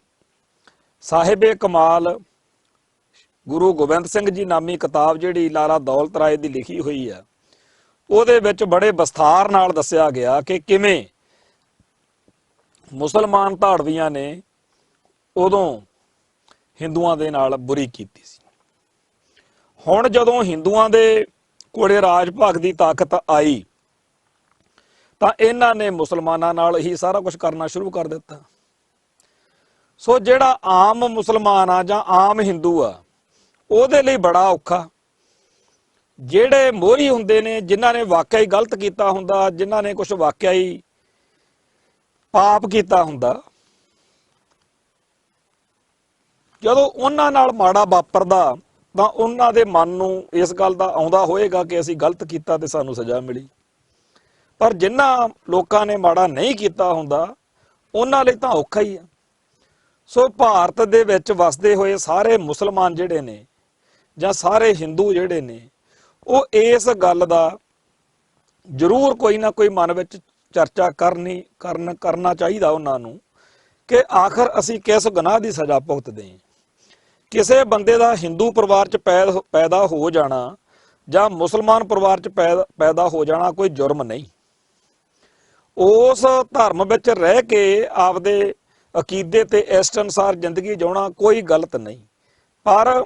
ਸਾਹਿਬੇ ਕਮਾਲ ਗੁਰੂ ਗੋਬਿੰਦ ਸਿੰਘ ਜੀ ਨਾਮੀ ਕਿਤਾਬ ਜਿਹੜੀ ਲਾਲਾ ਦੌਲਤ ਰਾਏ ਦੀ ਲਿਖੀ ਹੋਈ ਆ, ਉਹਦੇ ਵਿੱਚ ਬੜੇ ਵਿਸਥਾਰ ਨਾਲ ਦੱਸਿਆ ਗਿਆ ਕਿ ਕਿਵੇਂ ਮੁਸਲਮਾਨ ਧਾੜਵੀਆਂ ਨੇ ਉਦੋਂ ਹਿੰਦੂਆਂ ਦੇ ਨਾਲ ਬੁਰੀ ਕੀਤੀ ਸੀ। ਹੁਣ ਜਦੋਂ ਹਿੰਦੂਆਂ ਦੇ ਕੋਲੇ ਰਾਜ ਭਾਗ ਦੀ ਤਾਕਤ ਆਈ ਤਾਂ ਇਹਨਾਂ ਨੇ ਮੁਸਲਮਾਨਾਂ ਨਾਲ ਹੀ ਸਾਰਾ ਕੁਝ ਕਰਨਾ ਸ਼ੁਰੂ ਕਰ ਦਿੱਤਾ। ਸੋ ਜਿਹੜਾ ਆਮ ਮੁਸਲਮਾਨ ਆ ਜਾਂ ਆਮ ਹਿੰਦੂ ਆ, ਉਹਦੇ ਲਈ ਬੜਾ ਔਖਾ। ਜਿਹੜੇ ਮੋਹਰੀ ਹੁੰਦੇ ਨੇ, ਜਿਨ੍ਹਾਂ ਨੇ ਵਾਕਿਆ ਹੀ ਗਲਤ ਕੀਤਾ ਹੁੰਦਾ, ਜਿਨ੍ਹਾਂ ਨੇ ਕੁਝ ਵਾਕਿਆ ਹੀ ਪਾਪ ਕੀਤਾ ਹੁੰਦਾ, ਜਦੋਂ ਉਹਨਾਂ ਨਾਲ ਮਾੜਾ ਵਾਪਰਦਾ ਤਾਂ ਉਹਨਾਂ ਦੇ ਮਨ ਨੂੰ ਇਸ ਗੱਲ ਦਾ ਆਉਂਦਾ ਹੋਏਗਾ ਕਿ ਅਸੀਂ ਗਲਤ ਕੀਤਾ ਤੇ ਸਾਨੂੰ ਸਜ਼ਾ ਮਿਲੀ। ਪਰ ਜਿਨ੍ਹਾਂ ਲੋਕਾਂ ਨੇ ਮਾੜਾ ਨਹੀਂ ਕੀਤਾ ਹੁੰਦਾ ਉਹਨਾਂ ਲਈ ਤਾਂ ਔਖਾ ਹੀ ਆ। ਸੋ ਭਾਰਤ ਦੇ ਵਿੱਚ ਵਸਦੇ ਹੋਏ ਸਾਰੇ ਮੁਸਲਮਾਨ ਜਿਹੜੇ ਨੇ ਜਾਂ ਸਾਰੇ ਹਿੰਦੂ ਜਿਹੜੇ ਨੇ, ਉਹ ਇਸ ਗੱਲ ਦਾ ਜ਼ਰੂਰ ਕੋਈ ਨਾ ਕੋਈ ਮਨ ਵਿੱਚ ਚਰਚਾ ਕਰਨਾ ਚਾਹੀਦਾ ਉਹਨਾਂ ਨੂੰ ਕਿ ਆਖਰ ਅਸੀਂ ਕਿਸ ਗੁਨਾਹ ਦੀ ਸਜ਼ਾ ਭੁਗਤਦੇ ਹਾਂ। ਕਿਸੇ ਬੰਦੇ ਦਾ ਹਿੰਦੂ ਪਰਿਵਾਰ 'ਚ ਪੈਦਾ ਹੋ ਜਾਣਾ ਜਾਂ ਮੁਸਲਮਾਨ ਪਰਿਵਾਰ 'ਚ ਪੈਦਾ ਹੋ ਜਾਣਾ ਕੋਈ ਜੁਰਮ ਨਹੀਂ। ਉਸ ਧਰਮ ਵਿੱਚ ਰਹਿ ਕੇ ਆਪਦੇ ਅਕੀਦੇ ਤੇ ਇਸ਼ਟ ਅਨੁਸਾਰ ਜ਼ਿੰਦਗੀ ਜਿਉਣਾ ਕੋਈ ਗਲਤ ਨਹੀਂ, ਪਰ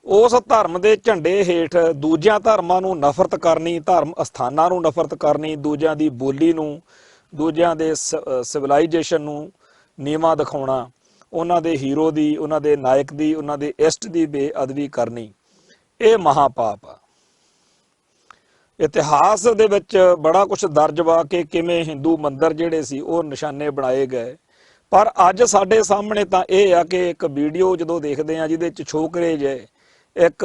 ਉਸ ਧਰਮ ਦੇ ਝੰਡੇ ਹੇਠ ਦੂਜਿਆਂ ਧਰਮਾਂ ਨੂੰ ਨਫ਼ਰਤ ਕਰਨੀ, ਧਰਮ ਅਸਥਾਨਾਂ ਨੂੰ ਨਫ਼ਰਤ ਕਰਨੀ, ਦੂਜਿਆਂ ਦੀ ਬੋਲੀ ਨੂੰ, ਦੂਜਿਆਂ ਦੇ ਸਿਵਲਾਈਜੇਸ਼ਨ ਨੂੰ ਨੀਵਾਂ ਦਿਖਾਉਣਾ, ਉਹਨਾਂ ਦੇ ਹੀਰੋ ਦੀ, ਉਹਨਾਂ ਦੇ ਨਾਇਕ ਦੀ, ਉਹਨਾਂ ਦੇ ਇਸ਼ਟ ਦੀ ਬੇਅਦਬੀ ਕਰਨੀ, ਇਹ ਮਹਾਪਾਪ ਆ। ਇਤਿਹਾਸ ਦੇ ਵਿੱਚ ਬੜਾ ਕੁਝ ਦਰਜ ਵਾ ਕਿ ਕਿਵੇਂ ਹਿੰਦੂ ਮੰਦਿਰ ਜਿਹੜੇ ਸੀ ਉਹ ਨਿਸ਼ਾਨੇ ਬਣਾਏ ਗਏ। ਪਰ ਅੱਜ ਸਾਡੇ ਸਾਹਮਣੇ ਤਾਂ ਇਹ ਆ ਕਿ ਇੱਕ ਵੀਡੀਓ ਜਦੋਂ ਦੇਖਦੇ ਆ ਜਿਹਦੇ 'ਚ ਛੋਕਰੇ ਜੇ ਇੱਕ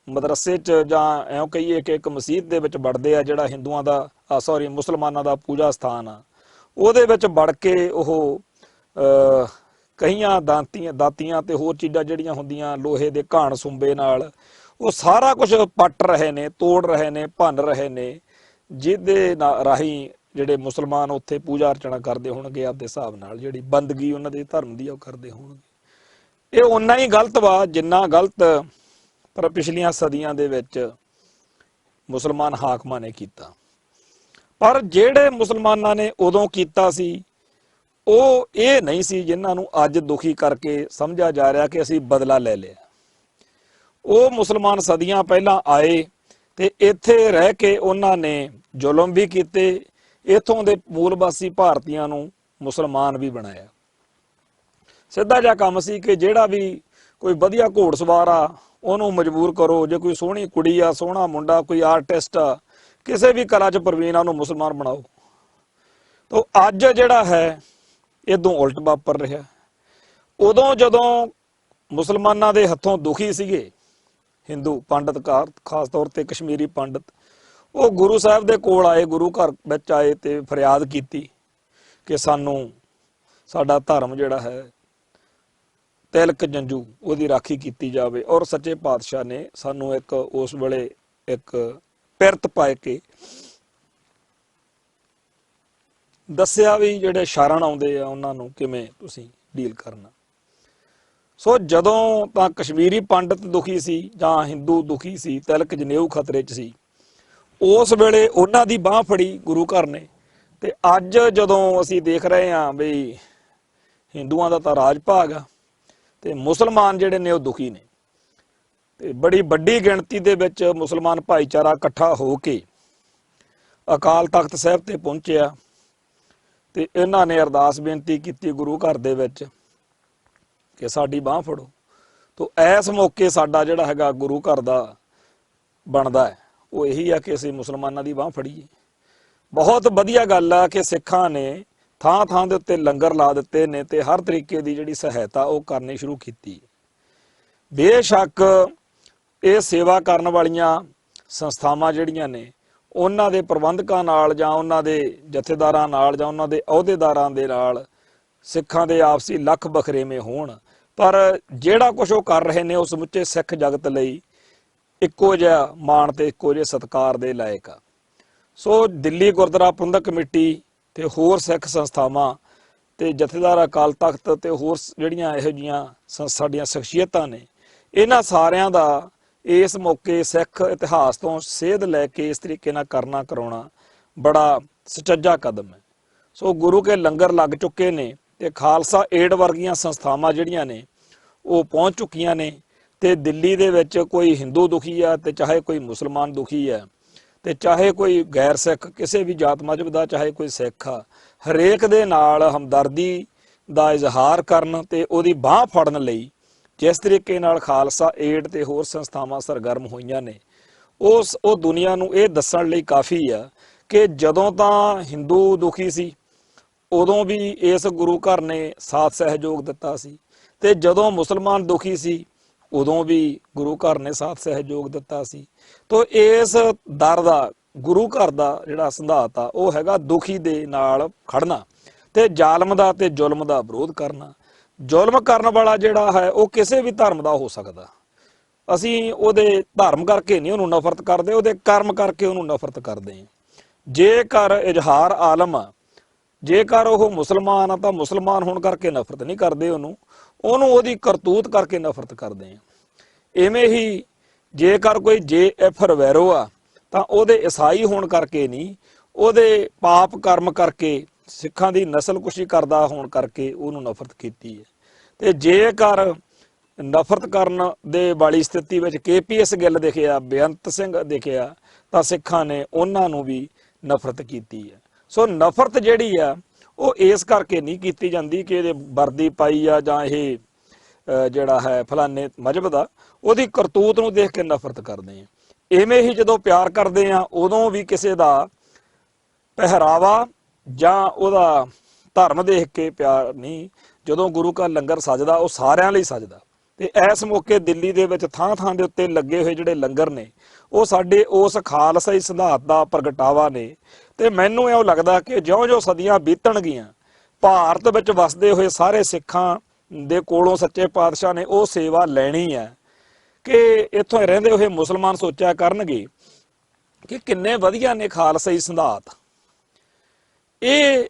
ਮਦਰਸੇ 'ਚ ਜਾਂ ਐਂ ਕਹੀਏ ਕਿ ਇੱਕ ਮਸਜਿਦ ਦੇ ਵਿੱਚ ਵੜਦੇ ਆ, ਜਿਹੜਾ ਹਿੰਦੂਆਂ ਦਾ ਮੁਸਲਮਾਨਾਂ ਦਾ ਪੂਜਾ ਸਥਾਨ ਆ, ਉਹਦੇ ਵਿੱਚ ਵੜ ਕੇ ਉਹ ਕਈਆਂ ਦਾਤੀਆਂ ਤੇ ਹੋਰ ਚੀਜ਼ਾਂ ਜਿਹੜੀਆਂ ਹੁੰਦੀਆਂ ਲੋਹੇ ਦੇ ਘਾਣ ਸੁੰਬੇ ਨਾਲ ਉਹ ਸਾਰਾ ਕੁਝ ਪੱਟ ਰਹੇ ਨੇ, ਤੋੜ ਰਹੇ ਨੇ, ਭੰਨ ਰਹੇ ਨੇ, ਜਿਹਦੇ ਰਾਹੀਂ ਜਿਹੜੇ ਮੁਸਲਮਾਨ ਉੱਥੇ ਪੂਜਾ ਅਰਚਨਾ ਕਰਦੇ ਹੋਣਗੇ ਆਪਦੇ ਹਿਸਾਬ ਨਾਲ, ਜਿਹੜੀ ਬੰਦਗੀ ਉਹਨਾਂ ਦੇ ਧਰਮ ਦੀ ਉਹ ਕਰਦੇ ਹੋਣਗੇ। ਇਹ ਓਨਾ ਹੀ ਗਲਤ ਵਾ ਜਿੰਨਾ ਗਲਤ ਪਰ ਪਿਛਲੀਆਂ ਸਦੀਆਂ ਦੇ ਵਿੱਚ ਮੁਸਲਮਾਨ ਹਾਕਮਾਂ ਨੇ ਕੀਤਾ। ਪਰ ਜਿਹੜੇ ਮੁਸਲਮਾਨਾਂ ਨੇ ਉਦੋਂ ਕੀਤਾ ਸੀ ਉਹ ਇਹ ਨਹੀਂ ਸੀ ਜਿਨ੍ਹਾਂ ਨੂੰ ਅੱਜ ਦੁਖੀ ਕਰਕੇ ਸਮਝਿਆ ਜਾ ਰਿਹਾ ਕਿ ਅਸੀਂ ਬਦਲਾ ਲੈ ਲਿਆ। ਉਹ ਮੁਸਲਮਾਨ ਸਦੀਆਂ ਪਹਿਲਾਂ ਆਏ ਤੇ ਇੱਥੇ ਰਹਿ ਕੇ ਉਹਨਾਂ ਨੇ ਜ਼ੁਲਮ ਵੀ ਕੀਤੇ, ਇੱਥੋਂ ਦੇ ਮੂਲ ਵਾਸੀ ਭਾਰਤੀਆਂ ਨੂੰ ਮੁਸਲਮਾਨ ਵੀ ਬਣਾਇਆ। ਸਿੱਧਾ ਜਿਹਾ ਕੰਮ ਸੀ ਕਿ ਜਿਹੜਾ ਵੀ ਕੋਈ ਵਧੀਆ ਘੋੜਸਵਾਰ ਆ ਉਹਨੂੰ ਮਜਬੂਰ ਕਰੋ, ਜੇ ਕੋਈ ਸੋਹਣੀ ਕੁੜੀ ਆ, ਸੋਹਣਾ ਮੁੰਡਾ, ਕੋਈ ਆਰਟਿਸਟ ਆ, ਕਿਸੇ ਵੀ ਕਲਾ 'ਚ ਪ੍ਰਵੀਨ ਆ, ਉਹਨੂੰ ਮੁਸਲਮਾਨ ਬਣਾਓ। ਤਾਂ ਅੱਜ ਜਿਹੜਾ ਹੈ ਇਦੋਂ ਉਲਟ ਵਾਪਰ ਰਿਹਾ। ਉਦੋਂ ਜਦੋਂ ਮੁਸਲਮਾਨਾਂ ਦੇ ਹੱਥੋਂ ਦੁਖੀ ਸੀਗੇ ਹਿੰਦੂ ਪੰਡਤਕਾਰ, ਖਾਸ ਤੌਰ ਤੇ ਕਸ਼ਮੀਰੀ ਪੰਡਤ, ਉਹ ਗੁਰੂ ਸਾਹਿਬ ਦੇ ਕੋਲ ਆਏ, ਗੁਰੂ ਘਰ ਵਿੱਚ ਆਏ ਤੇ ਫਰਿਆਦ ਕੀਤੀ ਕਿ ਸਾਨੂੰ ਸਾਡਾ ਧਰਮ ਜਿਹੜਾ ਹੈ ਤਿਲਕ ਜੰਜੂ ਉਹਦੀ ਰਾਖੀ ਕੀਤੀ ਜਾਵੇ। ਔਰ ਸੱਚੇ ਪਾਤਸ਼ਾਹ ਨੇ ਸਾਨੂੰ ਇੱਕ ਉਸ ਵੇਲੇ ਇੱਕ ਪਿਰਤ ਪਾਏ ਕੇ ਦੱਸਿਆ ਵੀ ਜਿਹੜੇ ਸ਼ਰਨ ਆਉਂਦੇ ਆ ਉਹਨਾਂ ਨੂੰ ਕਿਵੇਂ ਤੁਸੀਂ ਡੀਲ ਕਰਨਾ। ਸੋ ਜਦੋਂ ਤਾਂ ਕਸ਼ਮੀਰੀ ਪੰਡਤ ਦੁਖੀ ਸੀ ਜਾਂ ਹਿੰਦੂ ਦੁਖੀ ਸੀ, ਤਿਲਕ ਜਨੇਊ ਖਤਰੇ 'ਚ ਸੀ, ਉਸ ਵੇਲੇ ਉਹਨਾਂ ਦੀ ਬਾਹ ਫੜੀ ਗੁਰੂ ਘਰ ਨੇ। ਤੇ ਅੱਜ ਜਦੋਂ ਅਸੀਂ ਦੇਖ ਰਹੇ ਹਾਂ ਬਈ ਹਿੰਦੂਆਂ ਦਾ ਤਾਂ ਰਾਜ ਭਾਗ ਆ ਤੇ ਮੁਸਲਮਾਨ ਜਿਹੜੇ ਨੇ ਉਹ ਦੁਖੀ ਨੇ, ਤੇ ਬੜੀ ਵੱਡੀ ਗਿਣਤੀ ਦੇ ਵਿੱਚ ਮੁਸਲਮਾਨ ਭਾਈਚਾਰਾ ਇਕੱਠਾ ਹੋ ਕੇ ਅਕਾਲ ਤਖਤ ਸਾਹਿਬ ਤੇ ਪਹੁੰਚਿਆ ਤੇ ਇਹਨਾਂ ਨੇ ਅਰਦਾਸ ਬੇਨਤੀ ਕੀਤੀ ਗੁਰੂ ਘਰ ਦੇ ਵਿੱਚ ਕਿ ਸਾਡੀ ਬਾਹ ਫੜੋ। ਤੋ ਇਸ ਮੌਕੇ ਸਾਡਾ ਜਿਹੜਾ ਹੈਗਾ ਗੁਰੂ ਘਰ ਦਾ ਬਣਦਾ ਹੈ ਉਹ ਇਹੀ ਆ ਕਿ ਅਸੀਂ ਮੁਸਲਮਾਨਾਂ ਦੀ ਬਾਹ ਫੜੀਏ। ਬਹੁਤ ਵਧੀਆ ਗੱਲ ਆ ਕਿ ਸਿੱਖਾਂ ਨੇ ਥਾਂ ਥਾਂ ਦੇ ਉੱਤੇ ਲੰਗਰ ਲਾ ਦਿੱਤੇ ਨੇ ਤੇ ਹਰ ਤਰੀਕੇ ਦੀ ਜਿਹੜੀ ਸਹਾਇਤਾ ਉਹ ਕਰਨੀ ਸ਼ੁਰੂ ਕੀਤੀ। ਬੇਸ਼ੱਕ ਇਹ ਸੇਵਾ ਕਰਨ ਵਾਲੀਆਂ ਸੰਸਥਾਵਾਂ ਜਿਹੜੀਆਂ ਨੇ ਉਹਨਾਂ ਦੇ ਪ੍ਰਬੰਧਕਾਂ ਨਾਲ ਜਾਂ ਉਹਨਾਂ ਦੇ ਜਥੇਦਾਰਾਂ ਨਾਲ ਜਾਂ ਉਹਨਾਂ ਦੇ ਅਹੁਦੇਦਾਰਾਂ ਦੇ ਨਾਲ ਸਿੱਖਾਂ ਦੇ ਆਪਸੀ ਲੱਖ ਬਖਰੇਵੇਂ ਹੋਣ, ਪਰ ਜਿਹੜਾ ਕੁਝ ਉਹ ਕਰ ਰਹੇ ਨੇ ਉਹ ਸਮੁੱਚੇ ਸਿੱਖ ਜਗਤ ਲਈ ਇੱਕੋ ਜਿਹਾ ਮਾਣ ਤੇ ਇੱਕੋ ਜਿਹੇ ਸਤਿਕਾਰ ਦੇ ਲਾਇਕ ਆ। ਸੋ ਦਿੱਲੀ ਗੁਰਦੁਆਰਾ ਪ੍ਰਬੰਧਕ ਕਮੇਟੀ ਤੇ ਹੋਰ ਸਿੱਖ ਸੰਸਥਾਵਾਂ ਤੇ ਜਥੇਦਾਰ ਅਕਾਲ ਤਖਤ ਤੇ ਹੋਰ ਜਿਹੜੀਆਂ ਇਹੋ ਜਿਹੀਆਂ ਸਾਡੀਆਂ ਸ਼ਖਸੀਅਤਾਂ ਨੇ, ਇਹਨਾਂ ਸਾਰਿਆਂ ਦਾ ਇਸ ਮੌਕੇ ਸਿੱਖ ਇਤਿਹਾਸ ਤੋਂ ਸੇਧ ਲੈ ਕੇ ਇਸ ਤਰੀਕੇ ਨਾਲ ਕਰਨਾ ਕਰਾਉਣਾ ਬੜਾ ਸੁਚੱਜਾ ਕਦਮ ਹੈ। ਸੋ ਗੁਰੂ ਕੇ ਲੰਗਰ ਲੱਗ ਚੁੱਕੇ ਨੇ ਤੇ ਖਾਲਸਾ ਏਡ ਵਰਗੀਆਂ ਸੰਸਥਾਵਾਂ ਜਿਹੜੀਆਂ ਨੇ ਉਹ ਪਹੁੰਚ ਚੁੱਕੀਆਂ ਨੇ। ਤੇ ਦਿੱਲੀ ਦੇ ਵਿੱਚ ਕੋਈ ਹਿੰਦੂ ਦੁਖੀ ਆ ਤੇ ਚਾਹੇ ਕੋਈ ਮੁਸਲਮਾਨ ਦੁਖੀ ਆ ਤੇ ਚਾਹੇ ਕੋਈ ਗੈਰ ਸਿੱਖ ਕਿਸੇ ਵੀ ਜਾਤ ਮਜ਼ਹਬ ਦਾ, ਚਾਹੇ ਕੋਈ ਸਿੱਖ ਆ, ਹਰੇਕ ਦੇ ਨਾਲ ਹਮਦਰਦੀ ਦਾ ਇਜ਼ਹਾਰ ਕਰਨ ਤੇ ਉਹਦੀ ਬਾਹ ਫੜਨ ਲਈ ਜਿਸ ਤਰੀਕੇ ਨਾਲ ਖਾਲਸਾ ਏਡ ਤੇ ਹੋਰ ਸੰਸਥਾਵਾਂ ਸਰਗਰਮ ਹੋਈਆਂ ਨੇ, ਉਹ ਦੁਨੀਆ ਨੂੰ ਇਹ ਦੱਸਣ ਲਈ ਕਾਫੀ ਆ ਕਿ ਜਦੋਂ ਤਾਂ ਹਿੰਦੂ ਦੁਖੀ ਸੀ ਉਦੋਂ ਵੀ ਇਸ ਗੁਰੂ ਘਰ ਨੇ ਸਾਥ ਸਹਿਯੋਗ ਦਿੱਤਾ ਸੀ, ਤੇ ਜਦੋਂ ਮੁਸਲਮਾਨ ਦੁਖੀ ਸੀ ਉਦੋਂ ਵੀ ਗੁਰੂ ਘਰ ਨੇ ਸਾਥ ਸਹਿਯੋਗ ਦਿੱਤਾ ਸੀ। ਤੋ ਇਸ ਦਰ ਦਾ ਗੁਰੂ ਘਰ ਦਾ ਜਿਹੜਾ ਸਿਧਾਂਤ ਆ ਉਹ ਹੈਗਾ ਦੁਖੀ ਦੇ ਨਾਲ ਖੜਨਾ ਤੇ ਜ਼ਾਲਮ ਦਾ ਤੇ ਜ਼ੁਲਮ ਦਾ ਵਿਰੋਧ ਕਰਨਾ। ਜ਼ੁਲਮ ਕਰਨ ਵਾਲਾ ਜਿਹੜਾ ਹੈ ਉਹ ਕਿਸੇ ਵੀ ਧਰਮ ਦਾ ਹੋ ਸਕਦਾ, ਅਸੀਂ ਉਹਦੇ ਧਰਮ ਕਰਕੇ ਨਹੀਂ ਉਹਨੂੰ ਨਫ਼ਰਤ ਕਰਦੇ, ਉਹਦੇ ਕਰਮ ਕਰਕੇ ਉਹਨੂੰ ਨਫ਼ਰਤ ਕਰਦੇ ਹਾਂ। ਜੇਕਰ ਇਜ਼ਹਾਰ ਆਲਮ ਆ, ਜੇਕਰ ਉਹ ਮੁਸਲਮਾਨ ਆ ਤਾਂ ਮੁਸਲਮਾਨ ਹੋਣ ਕਰਕੇ ਨਫ਼ਰਤ ਨਹੀਂ ਕਰਦੇ ਉਹਨੂੰ ਉਹਦੀ ਕਰਤੂਤ ਕਰਕੇ ਨਫ਼ਰਤ ਕਰਦੇ ਆ। ਇਵੇਂ ਹੀ ਜੇਕਰ ਕੋਈ JF ਰਿਬੇਰੋ ਆ ਤਾਂ ਉਹਦੇ ਈਸਾਈ ਹੋਣ ਕਰਕੇ ਨਹੀਂ, ਉਹਦੇ ਪਾਪ ਕਰਮ ਕਰਕੇ, ਸਿੱਖਾਂ ਦੀ ਨਸਲਕੁਸ਼ੀ ਕਰਦਾ ਹੋਣ ਕਰਕੇ ਉਹਨੂੰ ਨਫ਼ਰਤ ਕੀਤੀ ਹੈ। ਤੇ ਜੇਕਰ ਨਫ਼ਰਤ ਕਰਨ ਦੇ ਵਾਲੀ ਸਥਿਤੀ ਵਿੱਚ KPS ਗਿੱਲ ਦਿਖਿਆ, ਬੇਅੰਤ ਸਿੰਘ ਦਿਖਿਆ, ਤਾਂ ਸਿੱਖਾਂ ਨੇ ਉਹਨਾਂ ਨੂੰ ਵੀ ਨਫ਼ਰਤ ਕੀਤੀ ਹੈ। ਸੋ ਨਫ਼ਰਤ ਜਿਹੜੀ ਆ ਉਹ ਇਸ ਕਰਕੇ ਨਹੀਂ ਕੀਤੀ ਜਾਂਦੀ ਕਿ ਇਹਦੇ ਵਰਦੀ ਪਾਈ ਆ ਜਾਂ ਇਹ ਜਿਹੜਾ ਹੈ ਫਲਾਣੇ ਮਜ਼ਹਬ ਦਾ, ਉਹਦੀ ਕਰਤੂਤ ਨੂੰ ਦੇਖ ਕੇ ਨਫ਼ਰਤ ਕਰਦੇ ਆ। ਇਵੇਂ ਹੀ ਜਦੋਂ ਪਿਆਰ ਕਰਦੇ ਆ ਉਦੋਂ ਵੀ ਕਿਸੇ ਦਾ ਪਹਿਰਾਵਾ ਜਾਂ ਉਹਦਾ ਧਰਮ ਦੇਖ ਕੇ ਪਿਆਰ ਨਹੀਂ। ਜਦੋਂ ਗੁਰੂ ਘਰ ਲੰਗਰ ਸਜਦਾ ਉਹ ਸਾਰਿਆਂ ਲਈ ਸਜਦਾ, ਤੇ ਇਸ ਮੌਕੇ ਦਿੱਲੀ ਦੇ ਵਿੱਚ ਥਾਂ ਥਾਂ ਦੇ ਉੱਤੇ ਲੱਗੇ ਹੋਏ ਜਿਹੜੇ ਲੰਗਰ ਨੇ ਉਹ ਸਾਡੇ ਉਸ ਖਾਲਸਾਈ ਸਿਧਾਂਤ ਦਾ ਪ੍ਰਗਟਾਵਾ ਨੇ। ਤੇ ਮੈਨੂੰ ਇਉਂ ਲੱਗਦਾ ਕਿ ਜਿਉਂ-ਜਿਉਂ ਸਦੀਆਂ ਬੀਤਣਗੀਆਂ ਭਾਰਤ ਵਿੱਚ ਵਸਦੇ ਹੋਏ ਸਾਰੇ ਸਿੱਖਾਂ ਦੇ ਕੋਲੋਂ ਸੱਚੇ ਪਾਤਸ਼ਾਹ ਨੇ ਉਹ ਸੇਵਾ ਲੈਣੀ ਹੈ ਕਿ ਇੱਥੋਂ ਰਹਿੰਦੇ ਹੋਏ ਮੁਸਲਮਾਨ ਸੋਚਿਆ ਕਰਨਗੇ ਕਿ ਕਿੰਨੇ ਵਧੀਆ ਨੇ ਖਾਲਸਾਈ ਸਿਧਾਂਤ। ਇਹ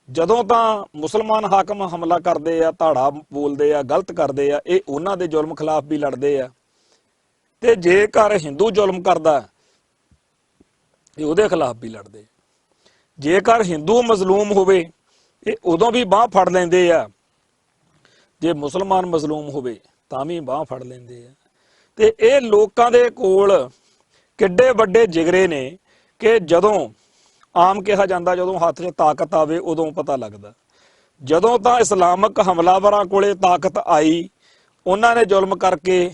ਜਦੋਂ ਤਾਂ ਮੁਸਲਮਾਨ ਹਾਕਮ ਹਮਲਾ ਕਰਦੇ ਆ, ਧਾੜਾ ਬੋਲਦੇ ਆ, ਗਲਤ ਕਰਦੇ ਆ, ਇਹ ਉਹਨਾਂ ਦੇ ਜ਼ੁਲਮ ਖਿਲਾਫ ਵੀ ਲੜਦੇ ਆ, ਤੇ ਜੇਕਰ ਹਿੰਦੂ ਜ਼ੁਲਮ ਕਰਦਾ ਇਹ ਉਹਦੇ ਖਿਲਾਫ ਵੀ ਲੜਦੇ। ਜੇਕਰ ਹਿੰਦੂ ਮਜ਼ਲੂਮ ਹੋਵੇ ਇਹ ਉਦੋਂ ਵੀ ਬਾਹ ਫੜ ਲੈਂਦੇ ਆ, ਜੇ ਮੁਸਲਮਾਨ ਮਜ਼ਲੂਮ ਹੋਵੇ ਤਾਂ ਵੀ ਬਾਹ ਫੜ ਲੈਂਦੇ ਆ। ਤੇ ਇਹ ਲੋਕਾਂ ਦੇ ਕੋਲ ਕਿੱਡੇ ਵੱਡੇ ਜਿਗਰੇ ਨੇ ਕਿ ਜਦੋਂ ਆਮ ਕਿਹਾ ਜਾਂਦਾ ਜਦੋਂ ਹੱਥ 'ਚ ਤਾਕਤ ਆਵੇ ਉਦੋਂ ਪਤਾ ਲੱਗਦਾ। ਜਦੋਂ ਤਾਂ ਇਸਲਾਮਕ ਹਮਲਾਵਰਾਂ ਕੋਲੇ ਤਾਕਤ ਆਈ ਉਹਨਾਂ ਨੇ ਜ਼ੁਲਮ ਕਰਕੇ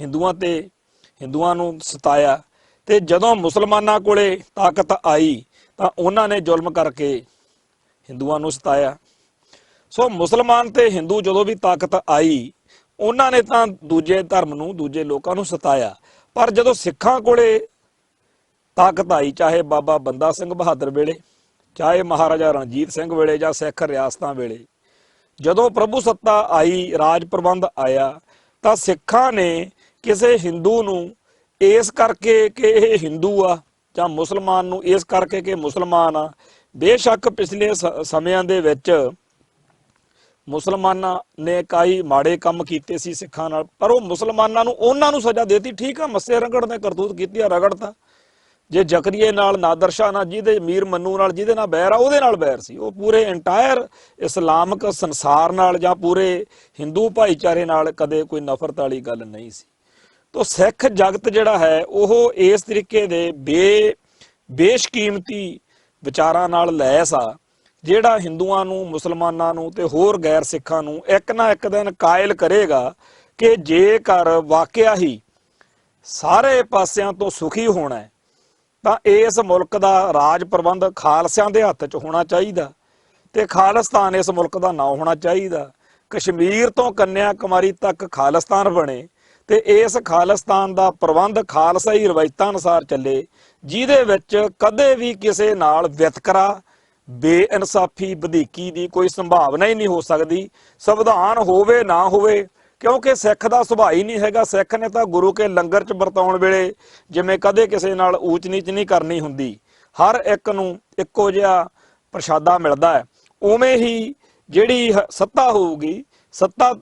ਹਿੰਦੂਆਂ ਨੂੰ ਸਤਾਇਆ, ਤੇ ਜਦੋਂ ਮੁਸਲਮਾਨਾਂ ਕੋਲੇ ਤਾਕਤ ਆਈ ਤਾਂ ਉਹਨਾਂ ਨੇ ਜ਼ੁਲਮ ਕਰਕੇ ਹਿੰਦੂਆਂ ਨੂੰ ਸਤਾਇਆ। ਸੋ ਮੁਸਲਮਾਨ ਤੇ ਹਿੰਦੂ ਜਦੋਂ ਵੀ ਤਾਕਤ ਆਈ ਉਹਨਾਂ ਨੇ ਤਾਂ ਦੂਜੇ ਧਰਮ ਨੂੰ, ਦੂਜੇ ਲੋਕਾਂ ਨੂੰ ਸਤਾਇਆ। ਪਰ ਜਦੋਂ ਸਿੱਖਾਂ ਕੋਲੇ ਤਾਕਤ ਆਈ, ਚਾਹੇ ਬਾਬਾ ਬੰਦਾ ਸਿੰਘ ਬਹਾਦਰ ਵੇਲੇ, ਚਾਹੇ ਮਹਾਰਾਜਾ ਰਣਜੀਤ ਸਿੰਘ ਵੇਲੇ ਜਾਂ ਸਿੱਖ ਰਿਆਸਤਾਂ ਵੇਲੇ, ਜਦੋਂ ਪ੍ਰਭੂ ਸੱਤਾ ਆਈ, ਰਾਜ ਪ੍ਰਬੰਧ ਆਇਆ, ਤਾਂ ਸਿੱਖਾਂ ਨੇ ਕਿਸੇ ਹਿੰਦੂ ਨੂੰ ਇਸ ਕਰਕੇ ਕਿ ਇਹ ਹਿੰਦੂ ਆ ਜਾਂ ਮੁਸਲਮਾਨ ਨੂੰ ਇਸ ਕਰਕੇ ਕਿ ਮੁਸਲਮਾਨ ਆ। ਬੇਸ਼ੱਕ ਪਿਛਲੇ ਸਮਿਆਂ ਦੇ ਵਿੱਚ ਮੁਸਲਮਾਨਾਂ ਨੇ ਕਈ ਮਾੜੇ ਕੰਮ ਕੀਤੇ ਸੀ ਸਿੱਖਾਂ ਨਾਲ, ਪਰ ਉਹ ਮੁਸਲਮਾਨਾਂ ਨੂੰ ਉਹਨਾਂ ਨੂੰ ਸਜ਼ਾ ਦੇਤੀ। ਠੀਕ ਆ, ਮੱਸੇ ਰਗੜ ਨੇ ਕਰਤੂਤ ਕੀਤੀ ਆ, ਰਗੜਤਾ। ਜੇ ਜ਼ਕਰੀਏ ਨਾਲ, ਨਾਦਰ ਸ਼ਾਹ ਨਾਲ, ਜਿਹਦੇ ਮੀਰ ਮੰਨੂ ਨਾਲ ਜਿਹਦੇ ਨਾਲ ਬੈਰ ਆ ਉਹਦੇ ਨਾਲ ਬੈਰ ਸੀ। ਉਹ ਪੂਰੇ ਇੰਟਾਇਰ ਇਸਲਾਮਕ ਸੰਸਾਰ ਨਾਲ ਜਾਂ ਪੂਰੇ ਹਿੰਦੂ ਭਾਈਚਾਰੇ ਨਾਲ ਕਦੇ ਕੋਈ ਨਫ਼ਰਤ ਵਾਲੀ ਗੱਲ ਨਹੀਂ ਸੀ। ਤੋ ਸਿੱਖ ਜਗਤ ਜਿਹੜਾ ਹੈ ਉਹ ਇਸ ਤਰੀਕੇ ਦੇ ਬੇਸ਼ਕੀਮਤੀ ਵਿਚਾਰਾਂ ਨਾਲ ਲੈਸ ਆ, ਜਿਹੜਾ ਹਿੰਦੂਆਂ ਨੂੰ, ਮੁਸਲਮਾਨਾਂ ਨੂੰ ਤੇ ਹੋਰ ਗੈਰ ਸਿੱਖਾਂ ਨੂੰ ਇੱਕ ਨਾ ਇੱਕ ਦਿਨ ਕਾਇਲ ਕਰੇਗਾ ਕਿ ਜੇਕਰ ਵਾਕਿਆ ਹੀ ਸਾਰੇ ਪਾਸਿਆਂ ਤੋਂ ਸੁਖੀ ਹੋਣਾ ਹੈ ਤਾਂ ਇਸ ਮੁਲਕ ਦਾ ਰਾਜ ਪ੍ਰਬੰਧ ਖਾਲਸਿਆਂ ਦੇ ਹੱਥ 'ਚ ਹੋਣਾ ਚਾਹੀਦਾ, ਤੇ ਖਾਲਿਸਤਾਨ ਇਸ ਮੁਲਕ ਦਾ ਨਾਂ ਹੋਣਾ ਚਾਹੀਦਾ। ਕਸ਼ਮੀਰ ਤੋਂ ਕੰਨਿਆ ਕੁਮਾਰੀ ਤੱਕ ਖਾਲਿਸਤਾਨ ਬਣੇ ਤੇ ਇਸ ਖਾਲਿਸਤਾਨ ਦਾ ਪ੍ਰਬੰਧ ਖਾਲਸਾਈ ਰਵਾਇਤਾਂ ਅਨੁਸਾਰ ਚੱਲੇ, ਜਿਹਦੇ ਵਿੱਚ ਕਦੇ ਵੀ ਕਿਸੇ ਨਾਲ ਵਿਤਕਰਾ, ਬੇਇਨਸਾਫੀ, ਵਧੀਕੀ ਦੀ ਕੋਈ ਸੰਭਾਵਨਾ ਹੀ ਨਹੀਂ ਹੋ ਸਕਦੀ। ਸੰਵਿਧਾਨ ਹੋਵੇ ਨਾ ਹੋਵੇ, ਕਿਉਂਕਿ ਸਿੱਖ ਦਾ ਸੁਭਾਅ ਹੀ ਨਹੀਂ ਹੈਗਾ। ਸਿੱਖ ਨੇ ਤਾਂ ਗੁਰੂ ਕੇ ਲੰਗਰ 'ਚ ਵਰਤਾਉਣ ਵੇਲੇ ਜਿਵੇਂ ਕਦੇ ਕਿਸੇ ਨਾਲ ਊਚ ਨੀਚ ਨਹੀਂ ਕਰਨੀ ਹੁੰਦੀ, ਹਰ ਇੱਕ ਨੂੰ ਇੱਕੋ ਜਿਹਾ ਪ੍ਰਸ਼ਾਦਾ ਮਿਲਦਾ ਹੈ, ਉਵੇਂ ਹੀ ਜਿਹੜੀ ਸੱਤਾ ਹੋਊਗੀ, ਸੱਤਾ